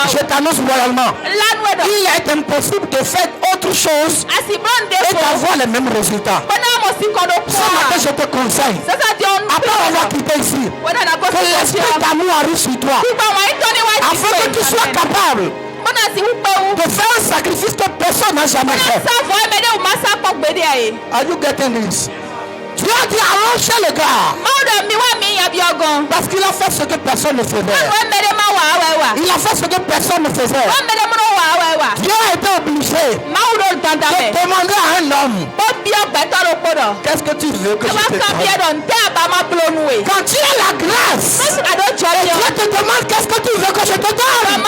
Je t'annonce royalement, il est impossible de faire autre chose et d'avoir les mêmes résultats. Ce matin, je te conseille, après avoir quitté ici, que l'esprit d'amour arrive sur toi, afin que tu sois capable de faire un sacrifice que personne n'a jamais fait. Are you getting this? Tu as dit allons chez le gars. Parce qu'il a fait ce que personne ne faisait. Il a fait ce que personne ne faisait. Dieu a été obligé de demander à un homme. Qu'est-ce que tu veux que je te donne? Quand tu as la grâce, Dieu te demande qu'est-ce que tu veux que je te donne?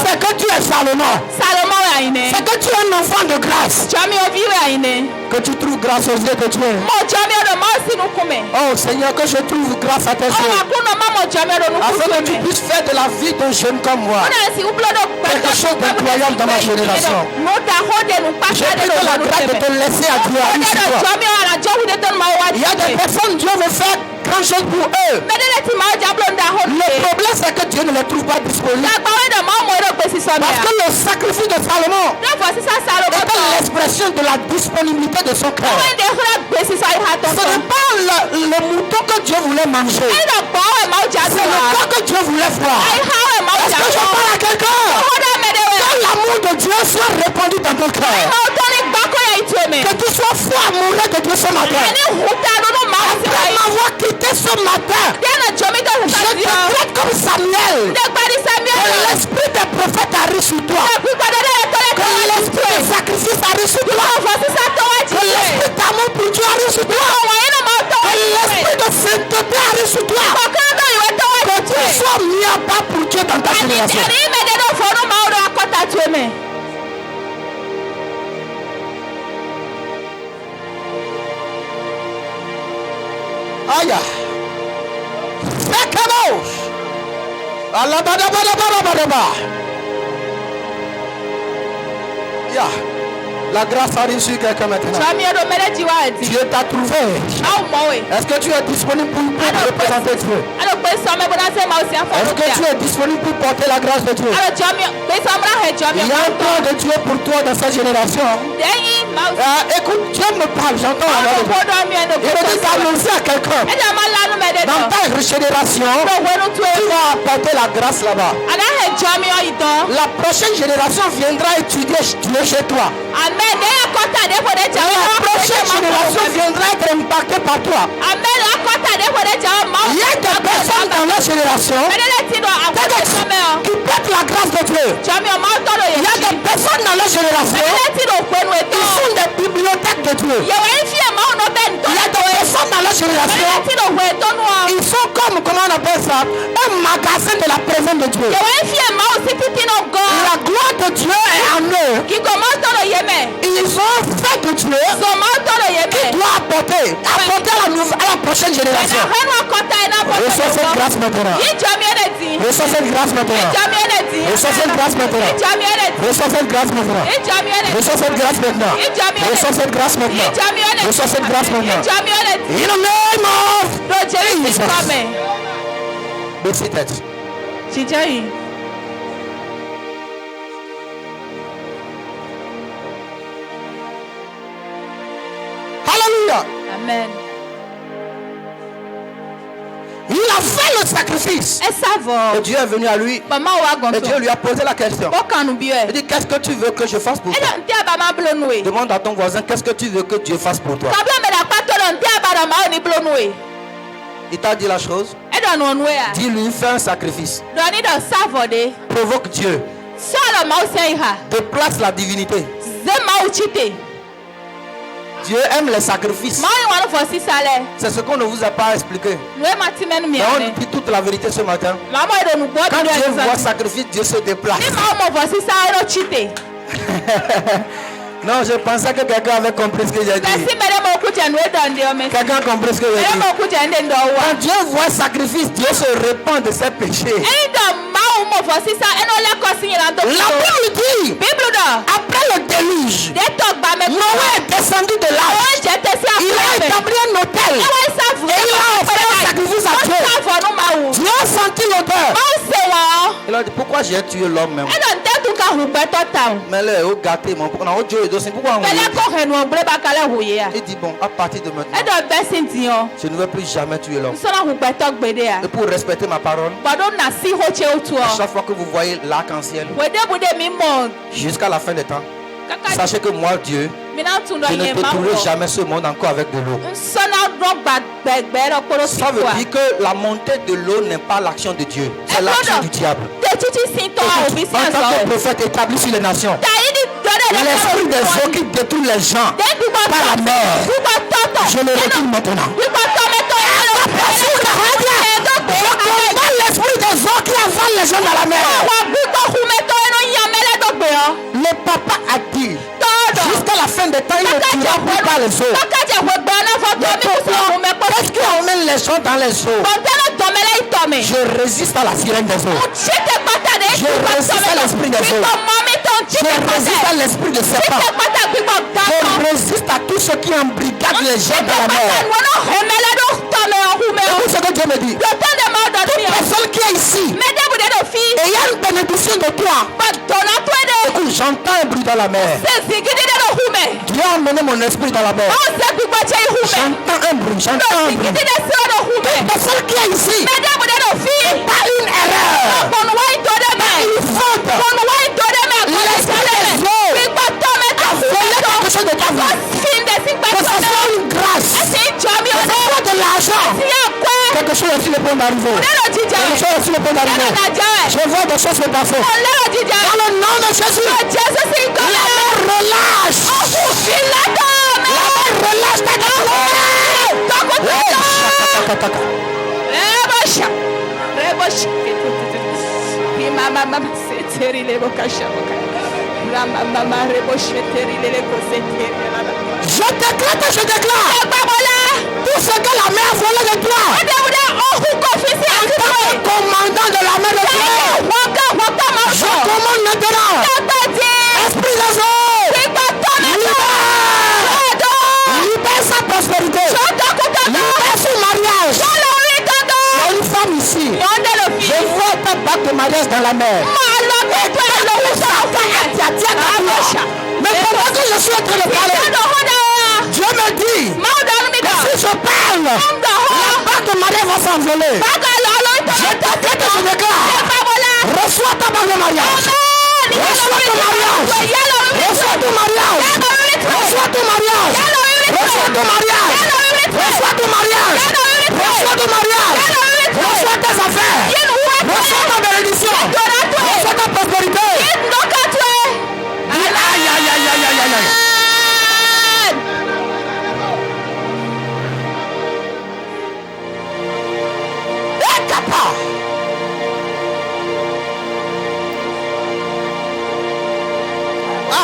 C'est que tu es Salomon. C'est que tu es un enfant de grâce. Que tu trouves grâce aux yeux de Dieu. Oh Seigneur, que je trouve grâce à tes yeux. Afin que tu puisses faire de la vie d'un jeune comme moi quelque chose d'incroyable dans ma génération. J'ai pris la grâce de te laisser à Dieu. Il y a des personnes, Dieu veut faire grand chose pour eux. Le problème c'est que Dieu ne les trouve pas disponibles. Parce que le sacrifice de Salomon est l'expression de la disponibilité de son cœur. Ce n'est pas le mouton que Dieu voulait manger. C'est le corps que Dieu voulait voir. Est-ce que je parle à quelqu'un? Que l'amour de Dieu soit répandu dans ton cœur. Que tu sois fou amoureux de Dieu ce matin. Après m'avoir quitté ce matin, je te traite comme Samuel. Que l'esprit des prophètes arrive sur toi. Que l'esprit des sacrifices arrive sur toi. Que l'esprit d'amour pour Dieu arrive sur toi. Que l'esprit de sainteté arrive sur toi. Que tu sois mis à part pour Dieu dans ta génération. Aïe. Yeah. La grâce arrive sur quelqu'un maintenant. Dieu t'a trouvé. Est-ce que tu es disponible pour représenter Dieu? Est-ce que tu es disponible pour porter la grâce de Dieu? Il y a un plan de Dieu pour toi dans cette génération. Écoute, Dieu me parle, j'entends la voix de Dieu. Il me dit d'annoncer à quelqu'un. Dans ta génération, tu vas apporter la grâce là-bas. La prochaine génération viendra étudier Dieu chez toi. La prochaine génération viendra être impactée par toi. Il y a des personnes dans la génération qui pètent la grâce de Dieu. Il y a des personnes dans la génération qui font des bibliothèques de Dieu. Il y a des personnes dans la génération, ils sont comme, comment on appelle ça, un magasin de la présence de Dieu. La gloire de Dieu est en eux. Ils ont fait de Dieu qui doit apporter à la prochaine génération. Reçois cette grâce maintenant. Reçois cette grâce maintenant. Reçois cette grâce maintenant. Reçois cette grâce maintenant. Reçois cette grâce maintenant. Reçois cette grâce maintenant. Reçois cette grâce maintenant. In the name of Jesus. Be seated. Hallelujah. Amen. Il a fait le sacrifice. Et Dieu est venu à lui. Et Dieu lui a posé la question. Il dit, qu'est-ce que tu veux que je fasse pour toi? Demande à ton voisin, qu'est-ce que tu veux que Dieu fasse pour toi? Il t'a dit la chose. Dis-lui, fais un sacrifice. Provoque Dieu. Déplace la divinité. Dieu aime les sacrifices. C'est ce qu'on ne vous a pas expliqué. Mais on dit toute la vérité ce matin. Quand Dieu voit sacrifice, Dieu se déplace. Non, je pensais que quelqu'un avait compris ce que j'ai dit. Quelqu'un a compris ce que j'ai dit. Quand Dieu voit sacrifice, Dieu se répand de ses péchés. La Bible dit, après le déluge, Noé est descendu de l'arche. Il a établi un hôtel. Et il a offert un sacrifice à Dieu. Dieu a senti l'odeur. Il a pourquoi j'ai tué l'homme même? Mais là, au gâté, mon pourquoi on Dieu dossier pourquoi on il dit bon, à partir de maintenant, je ne veux plus jamais tuer l'homme. Et pour respecter ma parole, à chaque fois que vous voyez l'arc-en-ciel, jusqu'à la fin des temps, sachez que moi, Dieu, je ne détruirai jamais ce monde encore avec de l'eau. Ça veut dire que la montée de l'eau n'est pas l'action de Dieu, c'est l'action du diable. En tant que prophète établi sur les nations, l'esprit des eaux qui détruit les gens par la mer, je le retire maintenant. L'esprit des eaux qui avalent les gens dans la mer. Le papa a dit jusqu'à la fin des temps, il ne tuera plus par les eaux. Qu'est-ce qui emmène les gens dans les eaux? Je résiste à la sirène des eaux. Je résiste à l'esprit des eaux. Je résiste à l'esprit de serpent. Je résiste à tout ce qui embrigade les gens dans la mer. C'est tout ce que Dieu me dit. Toute personne qui est ici et il y a une bénédiction de toi. Écoute, j'entends un bruit dans la mer. Dieu a emmené mon esprit dans la mer. J'entends un bruit, j'entends un bruit. Toute personne qui est ici, pas une erreur, pas une faute, l'esprit des eaux a volé quelque chose de ta vie. Que ce soit une grâce, que ce soit de l'argent, quelque chose est sur le point d'arriver. Quelque chose est sur le point d'arriver. Je vois des choses se passer. Dans le nom de Jésus, la mer relâche. La mer relâche ta je déclare tout ce que la mer volait de toi. En tant que commandant de la mer de toi, je commande maintenant. Esprit des eaux, libère sa prospérité. Libère son mariage. Il y a une femme ici. Je vois ta bague de mariage dans la mer. Mais pendant que je suis en train de parler, Dieu me dit que si je parle, la bague de mariage va s'envoler. Je déclare, reçois ta bague de mariage. Reçois ton mariage. Reçois ton mariage. Reçois ton mariage. Reçois ton mariage. Reçois ton mariage. Reçois ton mariage. Reçois tes affaires. Reçois ta bénédiction. Reçois ta prospérité. Aïe, aïe, aïe, aïe, aïe, aïe, aïe.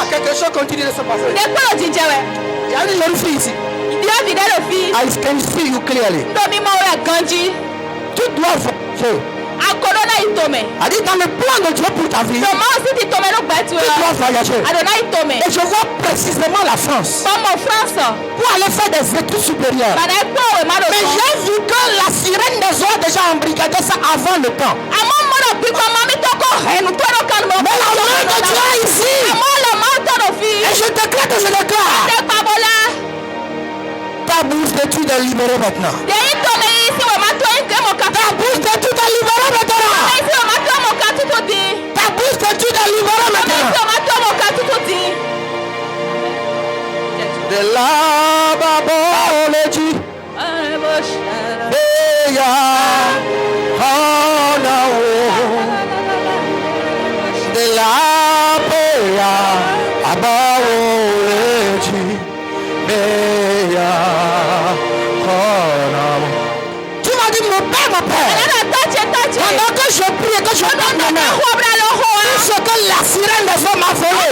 Quelque chose continue de se passer. Il y a une jeune fille ici. I can see you clearly. Tu dois voyager. A dit dans le plan de Dieu pour ta vie, tu dois voyager. Et je vois précisément la France pour aller faire des études supérieures. Mais j'ai vu que la sirène des eaux a déjà embrigadé ça avant le temps. Mais la main de Dieu est ici. Et je déclare que je déclare. Ta bouche d'études est libérée maintenant. Ta bouche d'études est libérée maintenant. Ta bouche d'études est libérée maintenant. De la baboleji. Eya. De la peya. Abaoleji. Eya. Tu m'as dit mon père. Pendant que je prie et que je donne ma main, tout ce que la sirène des eaux m'a volé,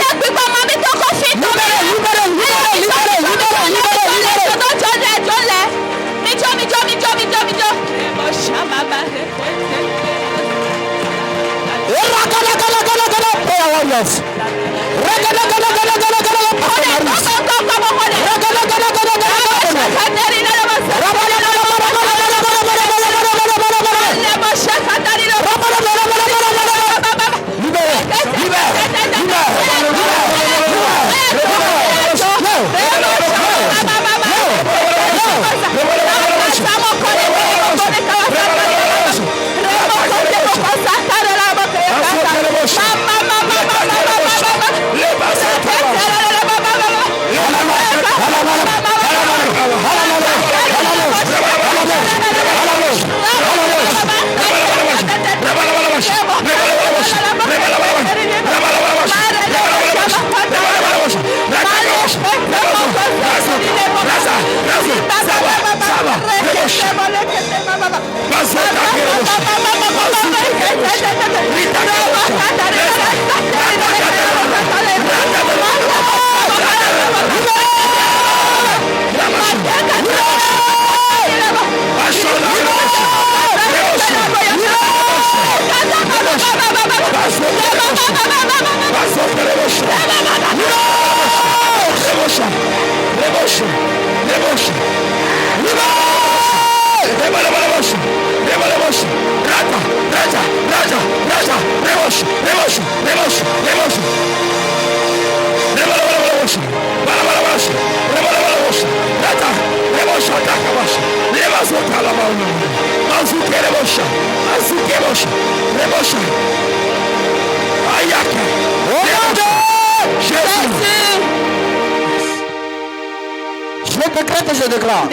Je décrète et je déclare.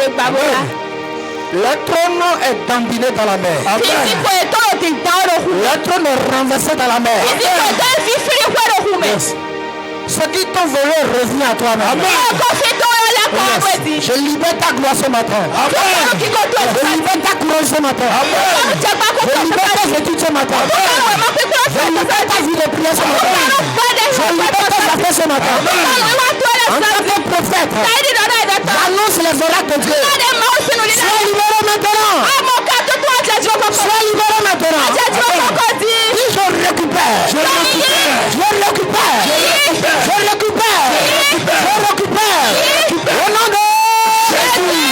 Le trône est dandiné dans la mer. Le trône est renversé dans la mer. Yes. Ce qui t'ont volé revient à toi-même. Je libère ta gloire ce matin. Je libère ta couronne ce matin. Je libère tes études ce matin. Je libère ta vie de prière ce matin. Je libère tes affaires ce matin. En tant que prophète, j'annonce les oracles de Dieu. Sois libéré maintenant. Sois libéré maintenant. Si je récupère, je récupère. Au nom de Jésus.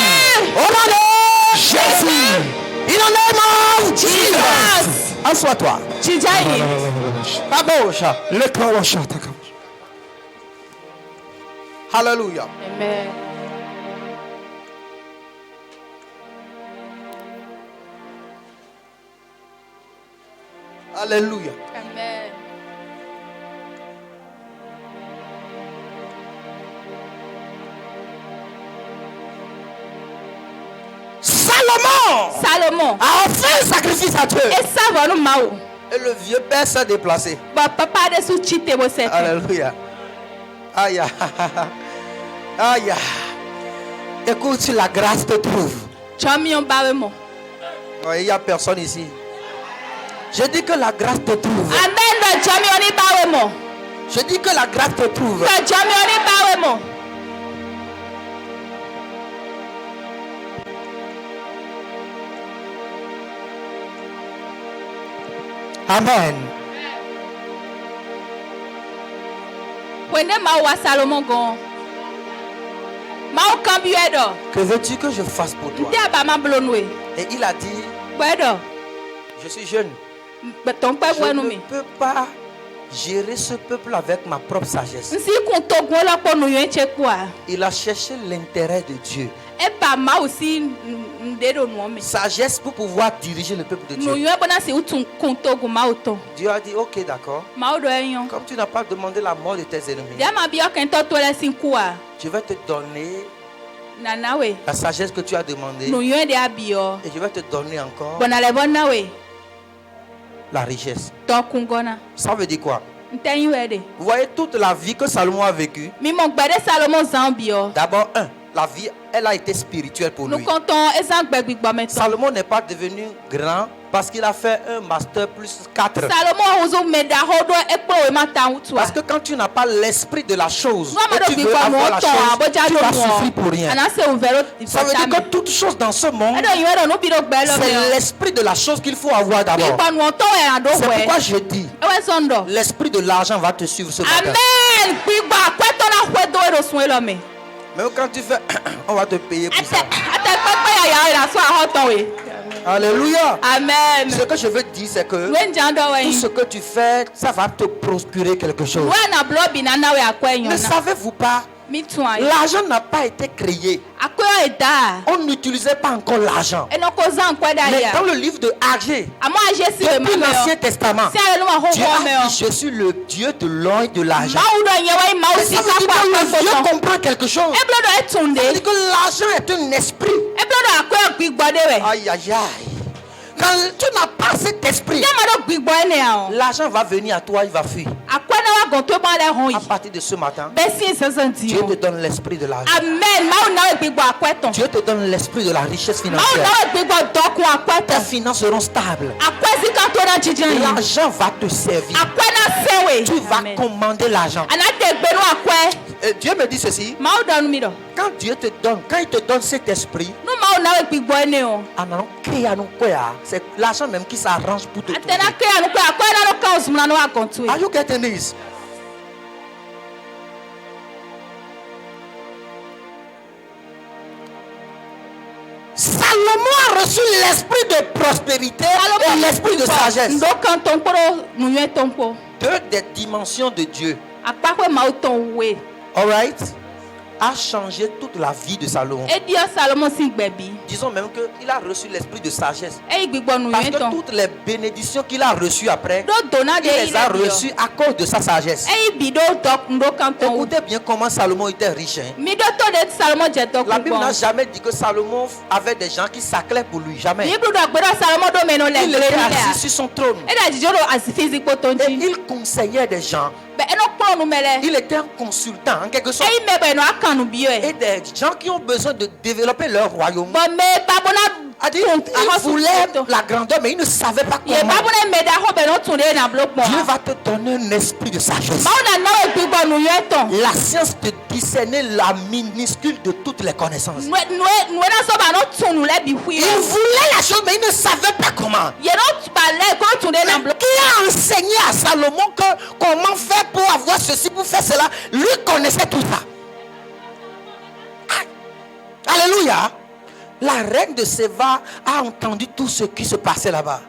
Au nom de Jésus. In the name of Jesus. Assois-toi. Hallelujah. Amen. Alléluia. Amen. Salomon a offert un sacrifice à Dieu. Et le vieux père s'est déplacé. Alléluia. Aïe. Aïe. Écoute, si la grâce te trouve. Il n'y a personne ici. Je dis que la grâce te trouve. Je dis que la grâce te trouve. Amen. Que veux-tu que je fasse pour toi? Et il a dit, je suis jeune. Je ne peux pas gérer ce peuple avec ma propre sagesse. Il a cherché l'intérêt de Dieu. Sagesse pour pouvoir diriger le peuple de Dieu. Dieu a dit, ok, d'accord. Comme tu n'as pas demandé la mort de tes ennemis, je vais te donner la sagesse que tu as demandée. Et je vais te donner encore la richesse. Ça veut dire quoi? Vous voyez toute la vie que Salomon a vécue. D'abord, la vie, elle a été spirituelle pour lui. Salomon n'est pas devenu grand parce qu'il a fait un master plus 4. Parce que quand tu n'as pas l'esprit de la chose et tu veux avoir la chose, tu vas souffrir pour rien. Ça veut dire que toute chose dans ce monde, c'est l'esprit de la chose qu'il faut avoir d'abord. C'est pourquoi je dis, l'esprit de l'argent va te suivre ce matin. Même quand tu fais, on va te payer pour ça. Alléluia. Amen. Ce que je veux dire, c'est que tout ce que tu fais, ça va te prospérer quelque chose. Ne savez-vous pas? L'argent n'a pas été créé. On n'utilisait pas encore l'argent. Mais dans le livre de Agé, depuis l'Ancien Testament, Dieu a dit, je suis le Dieu de l'or et de l'argent. Ça veut dire que le Dieu comprend quelque chose. Ça veut dire que l'argent est un esprit. Aïe, aïe, aïe. Quand tu n'as pas cet esprit, l'argent va venir à toi, il va fuir. À partir de ce matin, Dieu te donne l'esprit de l'argent. Dieu te donne l'esprit de la richesse financière. Tes finances seront stables. L'argent va te servir. Tu vas commander l'argent. Et Dieu me dit ceci. Quand Dieu te donne, quand il te donne cet esprit, c'est l'argent même qui s'arrange pour te trouver. Are you getting this? Salomon a reçu l'esprit de prospérité et l'esprit de sagesse. Deux des dimensions de Dieu. All right? A changé toute la vie de Salomon. Disons même qu'il a reçu l'esprit de sagesse. Parce que toutes les bénédictions qu'il a reçues après, il les a reçues à cause de sa sagesse. Écoutez bien comment Salomon était riche. La Bible n'a jamais dit que Salomon avait des gens qui s'acclaient pour lui. Jamais. Il était assis sur son trône. Et il conseillait des gens. Il était un consultant en quelque sorte. Et des gens qui ont besoin de développer leur royaume. Il voulait la grandeur, mais il ne savait pas comment. Dieu va te donner un esprit de sagesse. La science de discerner la minuscule de toutes les connaissances. Il voulait la chose, mais il ne savait pas comment. Qui a enseigné à Salomon comment faire pour avoir ceci, pour faire cela. Lui connaissait tout ça. Alléluia. La reine de Séba a entendu tout ce qui se passait là-bas.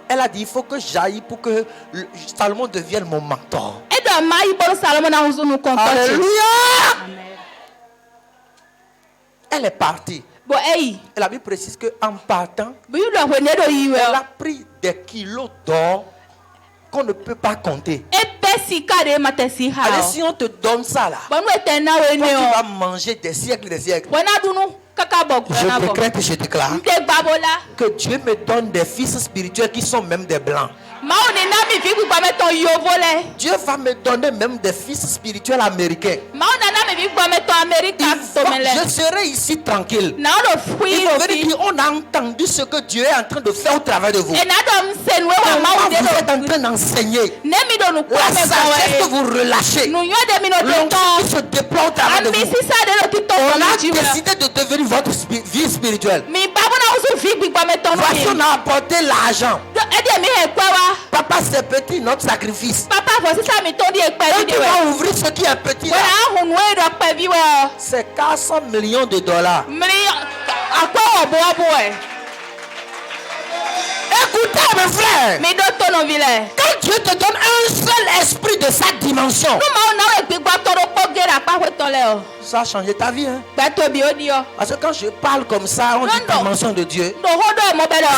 Elle a dit, il faut que j'aille pour que Salomon devienne mon mentor. Alléluia. Elle est partie. Et la Bible précise qu'en partant, elle a pris des kilos d'or qu'on ne peut pas compter. Allez, si on te donne ça là, toi, tu vas manger des siècles et des siècles. Je décrète et je déclare que Dieu me donne des fils spirituels qui sont même des blancs. Dieu va me donner même des fils spirituels américains. Je serai ici tranquille. Il faut dire qu'on a entendu ce que Dieu est en train de faire au travers de vous. Vous êtes en train d'enseigner. La sagesse que vous relâchez, l'onction qui se déploie au travers de vous. On a décidé de devenir votre vie spirituelle. Voici, on a apporté l'argent. Papa, c'est petit, notre sacrifice. Et tu vas ouvrir ce qui est petit là. C'est 400 millions de dollars. Écoutez mes frères, quand Dieu te donne un seul esprit de sa dimension, ça a changé ta vie. Hein? Parce que quand je parle comme ça, on dit dimension de Dieu.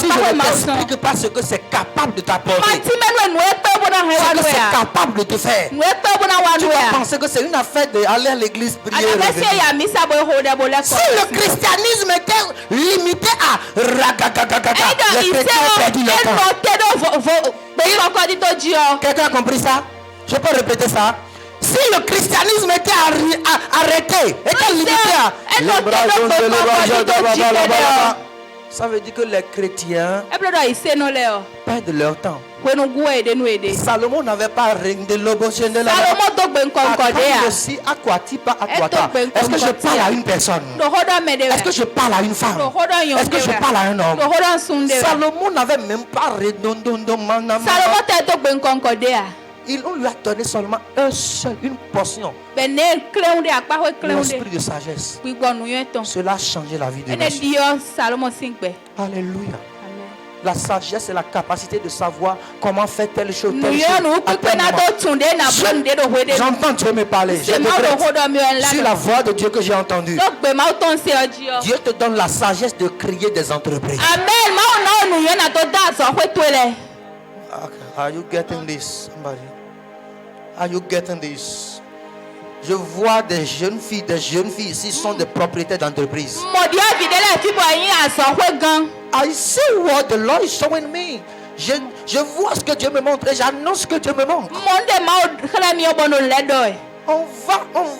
Si je ne t'explique pas ce que c'est capable de t'apporter, ce que c'est capable de te faire, tu vas penser que c'est une affaire d'aller à l'église prier. Si le christianisme était limité à ragagagaga, les chrétiens ont perdu leur temps. Quelqu'un a compris ça? Je peux répéter ça? Si le christianisme était arrêté, était limité à ça veut dire que les chrétiens perdent leur temps. Salomon n'avait pas ring de l'obosien de la aussi Est-ce que je parle à une personne? Est-ce que je parle à une femme? Est-ce que je parle à un homme? Salomon n'avait même pas on lui a donné seulement une portion. L'esprit de sagesse. Cela a changé la vie de monsieur. Alléluia. La sagesse c'est la capacité de savoir comment faire telle chose, telle chose. J'entends Dieu me parler. Sur la voix de Dieu que j'ai entendue. Dieu te donne la sagesse de créer des entreprises. Are you getting this? Somebody? Are you getting this? Je vois des jeunes filles ici sont des propriétaires d'entreprises. I see what the Lord is showing me. Je vois ce que Dieu me montre et j'annonce ce que Dieu me montre. On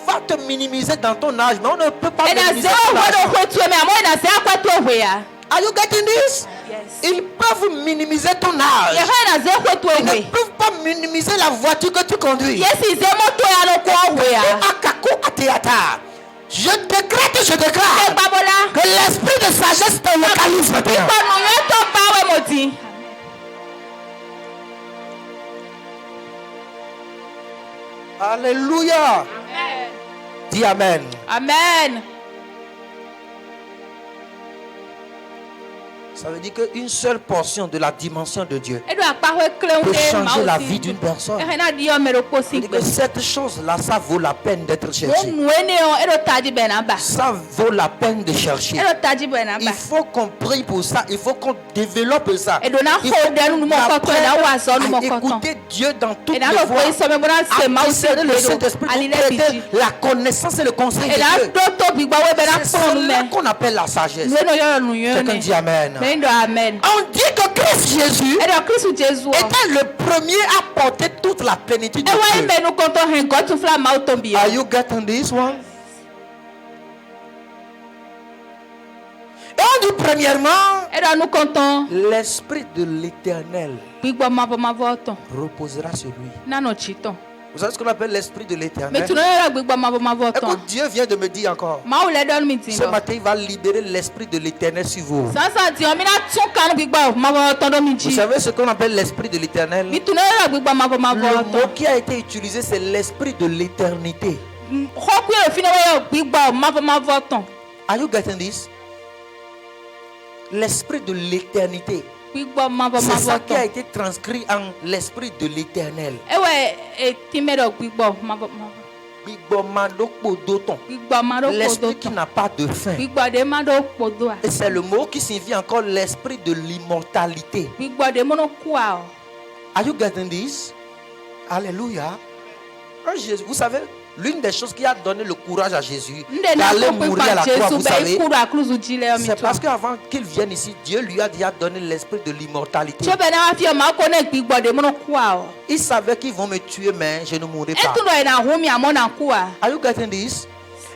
va te minimiser dans ton âge, mais on ne peut pas minimiser ton âge. Are you getting this? Yes. Ils peuvent minimiser ton âge. Ils ne peuvent pas minimiser la voiture que tu conduis. Je déclare que l'esprit de sagesse te localise maintenant. Alléluia. Amen. Dis Amen. Amen. Ça veut dire qu'une seule portion de la dimension de Dieu peut changer la vie d'une personne. Et que cette chose-là, ça vaut la peine d'être cherchée. Ça vaut la peine de chercher. Il faut qu'on prie pour ça. Il faut qu'on développe ça. Il faut écouter Dieu dans toutes les voies. Attirer le Saint-Esprit pour prêter la connaissance et le conseil de Dieu. C'est cela qu'on appelle la sagesse. Quelqu'un dit Amen. Amen. On dit que Christ Jésus était le premier à porter toute la plénitude de Dieu. Are you getting this one? Et on dit premièrement, l'Esprit de l'Éternel reposera sur lui. Vous savez ce qu'on appelle l'Esprit de l'Éternel? Écoute, Dieu vient de me dire encore. Ce matin, il va libérer l'Esprit de l'Éternel sur vous. Vous savez ce qu'on appelle l'Esprit de l'Éternel? Le mot qui a été utilisé, c'est l'Esprit de l'Éternité. Are you getting this? L'Esprit de l'Éternité. C'est ça qui a été transcrit en l'Esprit de l'Éternel. L'esprit qui n'a pas de fin. Et c'est le mot qui signifie encore l'esprit de l'immortalité. Are you getting this? Alléluia. Vous savez, l'une des choses qui a donné le courage à Jésus d'aller mourir à la croix, vous savez, c'est parce qu'avant qu'il vienne ici, Dieu lui a déjà donné l'esprit de l'immortalité. Il savait qu'ils vont me tuer, mais je ne mourrai pas. Are you getting this?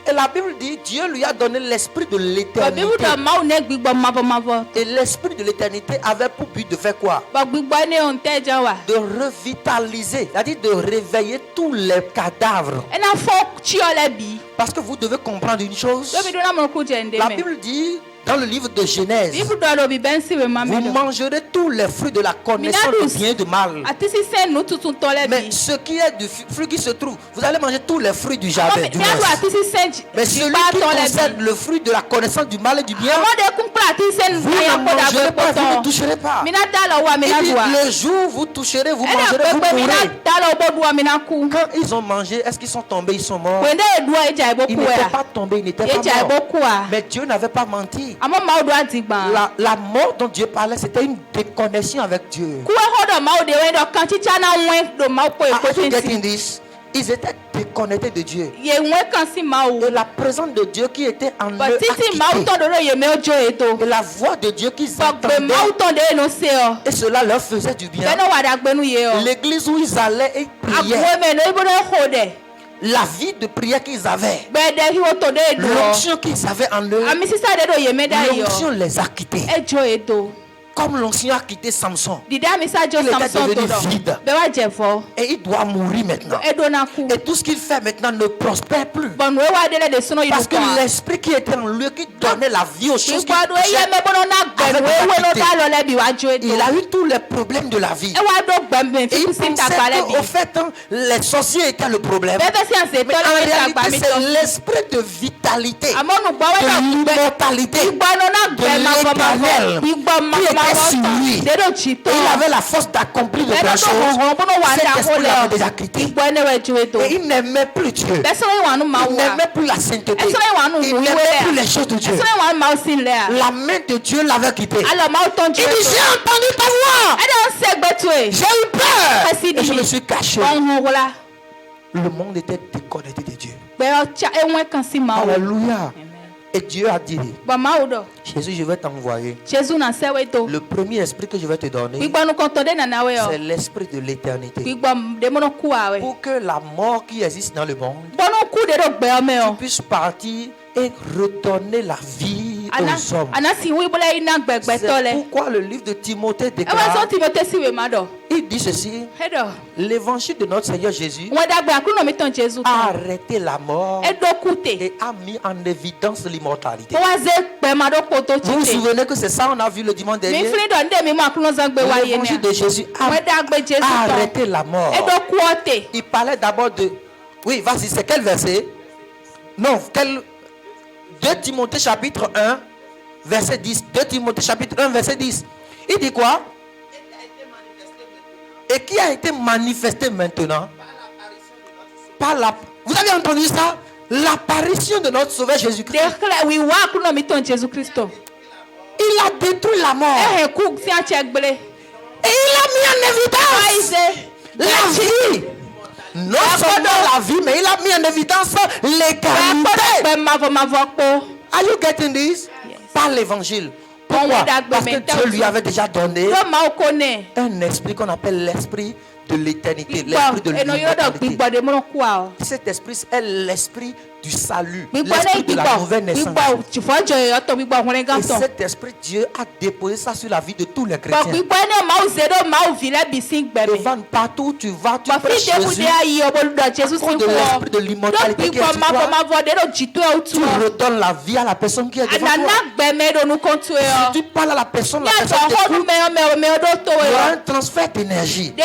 Et la Bible dit, Dieu lui a donné l'esprit de l'éternité. Et l'esprit de l'éternité avait pour but de faire quoi? De revitaliser, c'est-à-dire de réveiller tous les cadavres. Parce que vous devez comprendre une chose. La Bible dit, dans le livre de Genèse, vous mangerez tous les fruits de la connaissance du bien et du mal. Mais ce qui est du fruit qui se trouve, vous allez manger tous les fruits du jardin. Mais celui qui possède le fruit de la connaissance du mal et du bien, vous ne mangerez pas, vous ne toucherez pas. Il dit, le jour où vous toucherez, vous mangerez, vous mourrez. Quand ils ont mangé, est-ce qu'ils sont tombés, ils sont morts? Ils n'étaient pas tombés, ils n'étaient pas morts. Mais Dieu n'avait pas menti. La mort dont Dieu parlait, c'était une déconnexion avec Dieu. Ils étaient déconnectés de Dieu. Et la présence de Dieu qui était en eux a quitté. Et la voix de Dieu qu'ils entendaient, et cela leur faisait du bien. L'église où ils allaient et priaient, la vie de prière qu'ils avaient, l'onction qu'ils avaient en eux, l'onction les a quittés. Comme l'onction a quitté Samson, il était devenu vide. Et il doit mourir maintenant. Et tout ce qu'il fait maintenant ne prospère plus. Parce que l'esprit qui était en lui, qui donnait la vie aux choses qu'il touchait, il a eu tous les problèmes de la vie. Et il pensait qu'au fait, les sorciers étaient le problème. Mais en réalité, c'est l'esprit de vitalité, de l'immortalité, de l'éternel qui était sur lui. Et il avait la force d'accomplir les grandes choses. Cet esprit l'avait déjà quitté. Et il n'aimait plus Dieu. Il n'aimait plus la sainteté. Il n'aimait plus les choses de Dieu. La main de Dieu l'avait quitté. Il dit, j'ai entendu ta voix. J'ai eu peur. Et je me suis caché. Le monde était déconnecté de Dieu. Alléluia. Et Dieu a dit, Jésus, je vais t'envoyer. Le premier esprit que je vais te donner, c'est l'esprit de l'éternité. Pour que la mort qui existe dans le monde, tu puisses partir et redonner la vie aux hommes. C'est pourquoi le livre de Timothée déclare, il dit ceci, l'évangile de notre Seigneur Jésus a arrêté la mort et a mis en évidence l'immortalité. Vous vous souvenez que c'est ça on a vu le dimanche dernier? L'évangile de Jésus a arrêté la mort. Il parlait d'abord de... Oui, vas-y, c'est quel verset? Non, 2 Timothée chapitre 1, verset 10. 2 Timothée chapitre 1, verset 10. Il dit quoi? Et qui a été manifesté maintenant par la... Vous avez entendu ça? L'apparition de notre Sauveur Jésus-Christ. Il a détruit la mort. Et il a mis en évidence la vie. Non seulement la vie, mais il a mis en évidence l'éternité. Are you getting this? Yes. Par l'évangile. Pourquoi? Parce que Dieu lui avait déjà donné un esprit qu'on appelle l'esprit de l'éternité, l'esprit de l'immortalité. Cet esprit est l'esprit du salut, l'esprit de la nouvelle naissance. Et cet esprit, Dieu a déposé ça sur la vie de tous les chrétiens. Devant partout où tu vas, tu prêches Jésus. À cause de l'esprit de l'immortalité qui est en toi, tu redonnes la vie à la personne qui est devant toi. Si tu parles à la personne t'écoute. Il y aura un transfert d'énergie. Les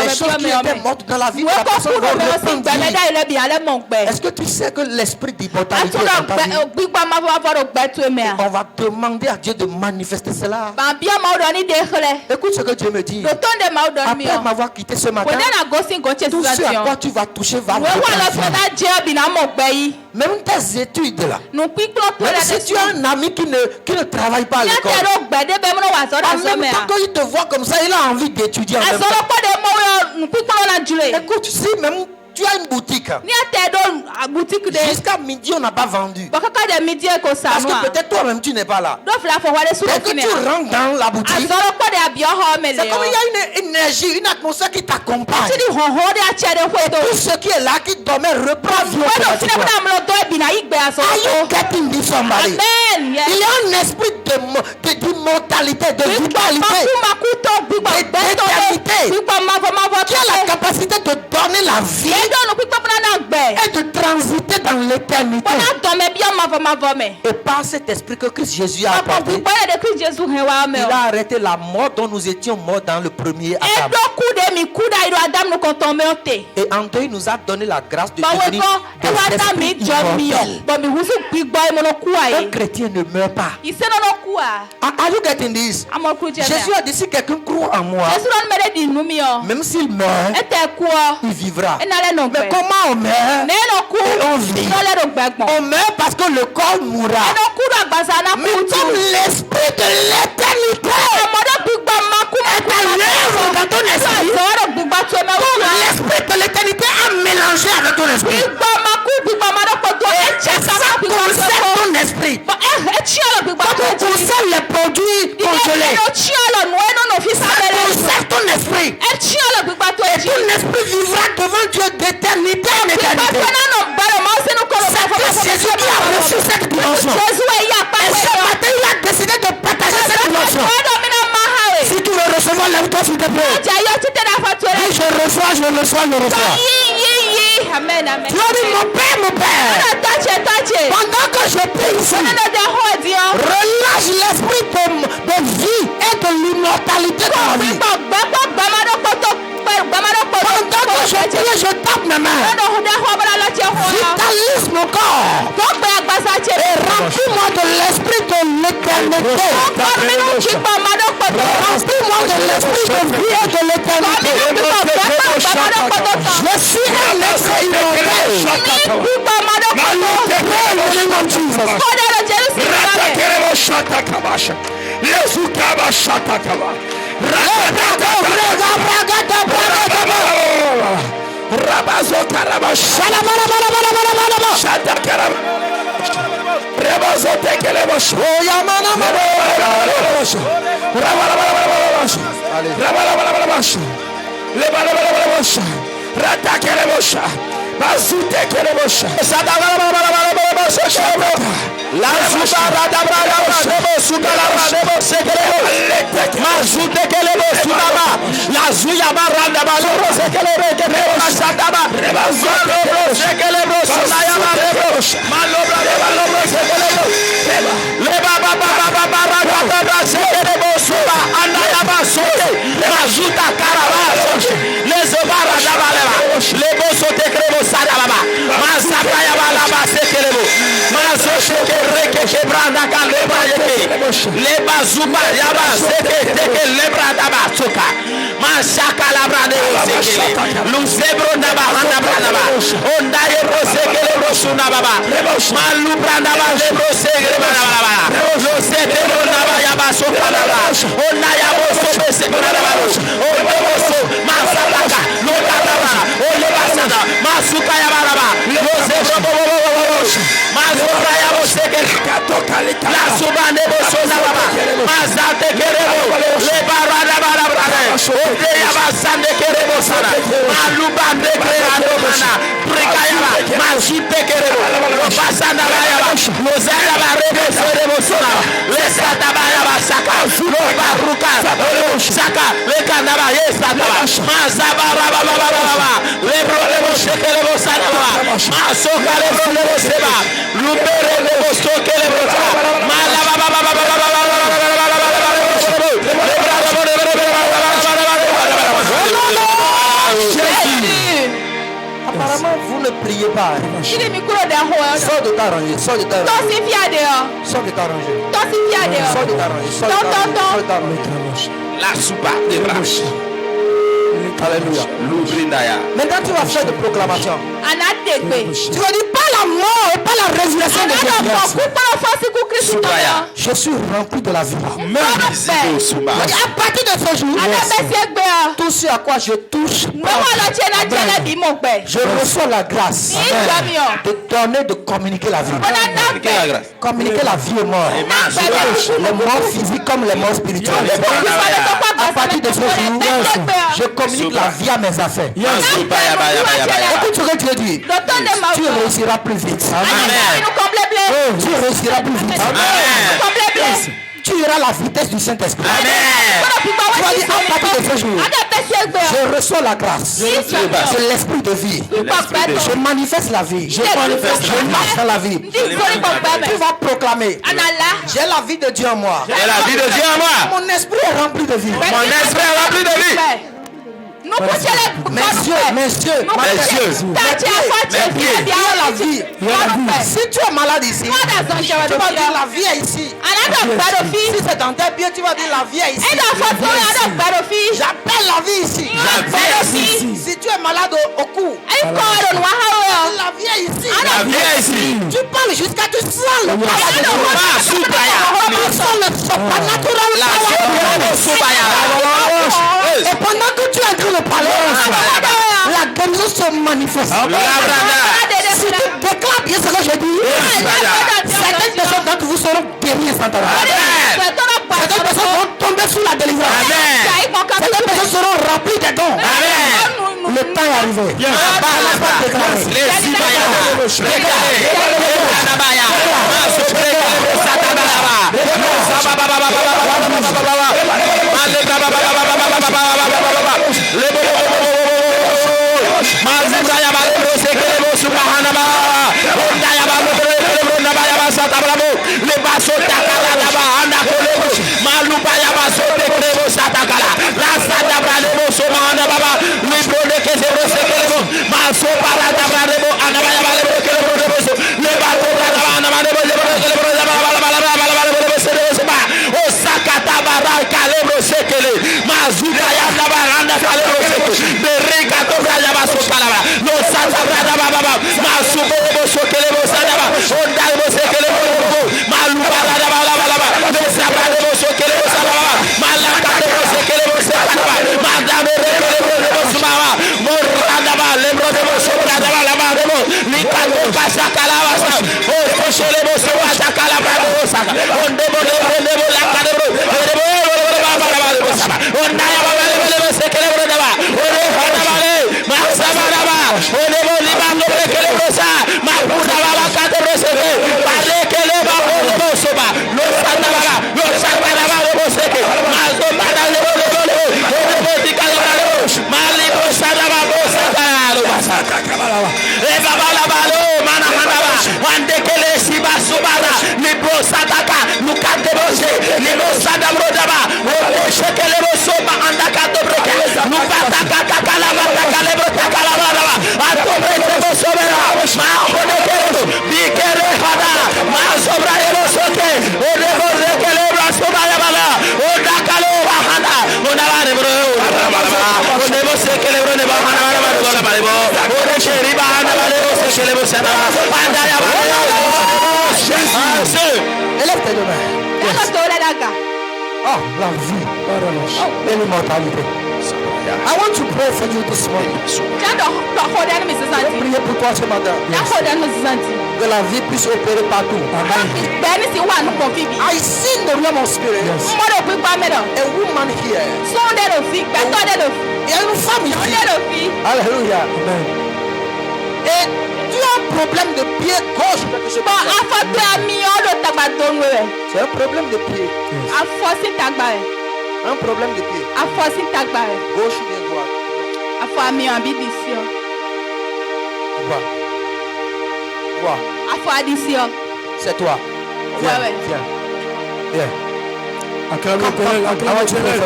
choses qui étaient mortes dans la vie de la personne vont reprendre vie. Est-ce que tu sais que l'esprit d'immortalité est dans ta vie? On va demander à Dieu de manifester cela. Écoute ce que Dieu me dit. Après m'avoir quitté ce matin, tout ce à quoi tu vas toucher va reprendre. Même tes études là. Même si tu as un ami qui ne travaille pas à l'école, en même temps qu'il te voit comme ça, il a envie d'étudier en même temps. Écoute, si même tu as une boutique, jusqu'à midi on n'a pas vendu. Parce que peut-être toi-même tu n'es pas là. Dès que tu rentres dans la boutique, c'est comme il y a une énergie, une atmosphère qui t'accompagne. Et tout ce qui est là, qui dormait, reprend vie. Are you getting this, somebody? Il y a un esprit d'immortalité, de vitalité, d'éternité, qui a la capacité de donner la vie et de transiter dans l'éternité. Et par cet esprit que Christ Jésus a apporté, il a arrêté la mort dont nous étions morts dans le premier Adam. Et en deux, il nous a donné la grâce de devenir des esprits immortels. Un chrétien ne meurt pas. Are you getting this? Jésus a dit, si quelqu'un croit en moi, même s'il meurt, il vivra. Mais comment on meurt et on vit? On meurt parce que le corps mourra. Mais comme l'esprit de l'éternité est à l'œuvre dans ton esprit, comme l'esprit de l'éternité a mélangé avec ton esprit, et ça concerne ton esprit. Ça concerne les produits congelés. Ça concerne ton esprit. Et ton esprit vivra devant Dieu d'éternité en éternité. C'est Jésus qui a reçu cette dimension. Et ce matin, il a décidé de partager cette dimension. Si tu veux recevoir, lève-toi s'il te plaît. Dis, je reçois, je reçois, je reçois. Amen, amen. Tu as dit, mon Père, pendant que je prie ici, relâche l'esprit de vie et de l'immortalité dans la vie. Pendant que je prie, je tape mes mains. Vitalise mon corps. Et remplis-moi de l'esprit de l'éternité. Remplis-moi de l'esprit de vie et de l'éternité. Je suis un esprit immortel. Apparemment, vous ne priez pas. Sors de ta rangée. Sors de ta rangée. Sors de ta rangée. Sors de ta rangée. La soupa de branche. Alléluia. Maintenant, tu vas faire des proclamations. Tu vas dire pas la mort et pas la résurrection de Jésus. Je suis rempli de la vie. À partir de ce jour, tout ce à quoi je touche, je reçois la grâce de donner, de communiquer la vie. Communiquer la vie aux morts. Les morts physiques comme les morts spirituels. À partir de ce jour, je communique la vie à mes affaires. Écoute ce que Dieu dit. Tu réussiras plus vite. Tu réussiras plus vite. Tu auras la vitesse du Saint-Esprit. Tu vas dire à partir de ce jour, je reçois la grâce. C'est l'esprit de vie. Je manifeste la vie. Je marche dans la vie. Tu vas proclamer. J'ai la vie de Dieu en moi. Mon esprit est rempli de vie. Messieurs, il y a la vie. Si tu es malade ici, tu vas dire la vie est ici. Si c'est dans tes pieds, tu vas dire la vie est ici. J'appelle la vie ici. Si tu es malade au cou, la vie est ici. Tu parles jusqu'à tu sens le et pendant que tu es en train de parler, la guérison se manifeste. Si tu déclares bien ce que je dis, certaines personnes d'entre vous seront guéries instantanément. Certaines personnes vont tomber sous la délivrance. Certaines personnes seront remplies de dons. Le temps est arrivé. Élève tes deux mains. Oh, la vie et l'immortalité. I want to pray for you this morning. Je vais prier pour toi ce matin. Que la vie puisse opérer partout. I see in the realm of spirit. A woman here. Il y a une femme ici. Alléluia. Et tu as un problème de pied gauche. C'est un problème de pied. Un problème de pied. Gauche ou bien droite? Quoi? C'est toi. Viens. Viens. Acclame l'Éternel, acclame l'Éternel.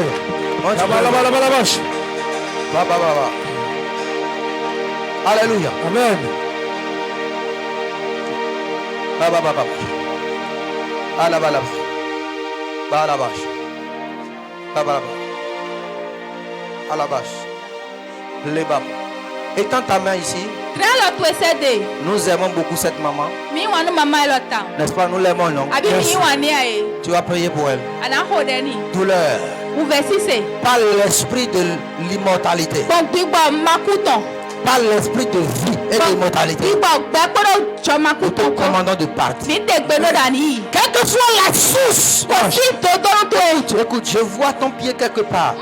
Va. Alléluia. Amen. Étends ta main ici. Nous aimons beaucoup cette maman. N'est-ce pas? Nous l'aimons, non? Yes. Tu vas prier pour elle. Douleur. Par l'esprit de l'immortalité. Par l'esprit de vie et d'immortalité. Nous te commandons de partir. Quelle que soit la source. Écoute, je vois ton pied quelque part.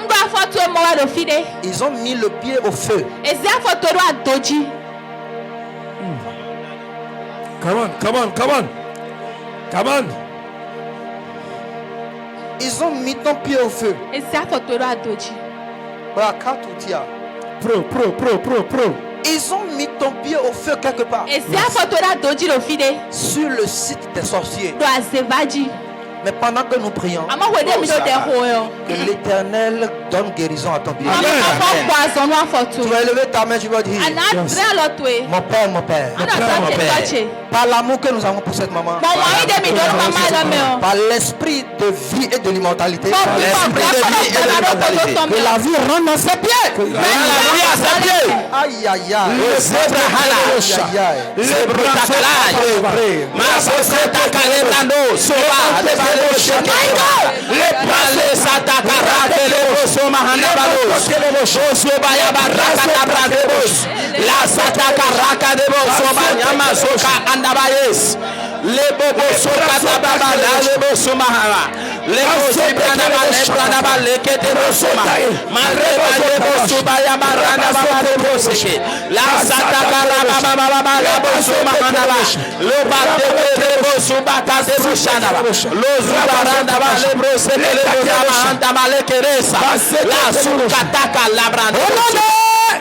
Ils ont mis le pied au feu. Come on. Ils ont mis ton pied au feu. Pro. Ils ont mis ton pied au feu quelque part. Sur le site des sorciers. Mais pendant que nous prions, que l'Éternel donne guérison à ton pied. Amen. Tu vas élever ta main, tu vas dire: Mon Père. Par l'amour que nous avons pour cette maman, par l'esprit de vie et de l'immortalité, que la vie rentre dans ses pieds. Aïe.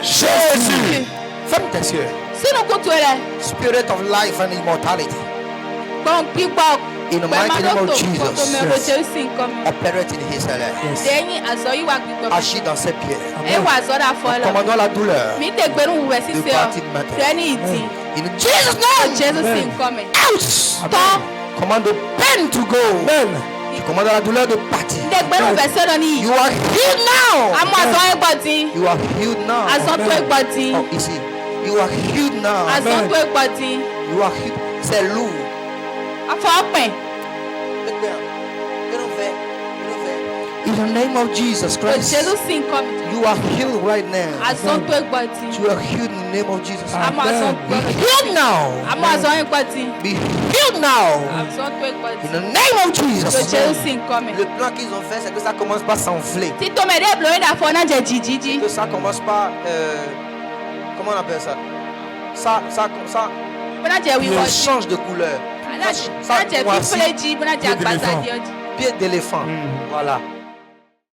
Jésus. Ferme tes yeux. Spirit of life and immortality. In the mighty name of Jesus, operate in his life. Agis dans ses pieds. Commandons la douleur de partir maintenant. In Jesus' name. Out. Commande the pain to go. Je commande la douleur de partir. You are healed now. You are healed now. Oh, ici. You are healed now. You are healed. C'est lourd. Il the name of Jesus Christ, you are healed right now. You are healed in the name of Jesus. Be healed now. Be healed now. In the name of Jesus. Le plan qu'ils ont fait, c'est que ça commence par s'enfler. Que ça commence par comment on appelle ça? Ça change de couleur. Ça pied d'éléphant. Voilà.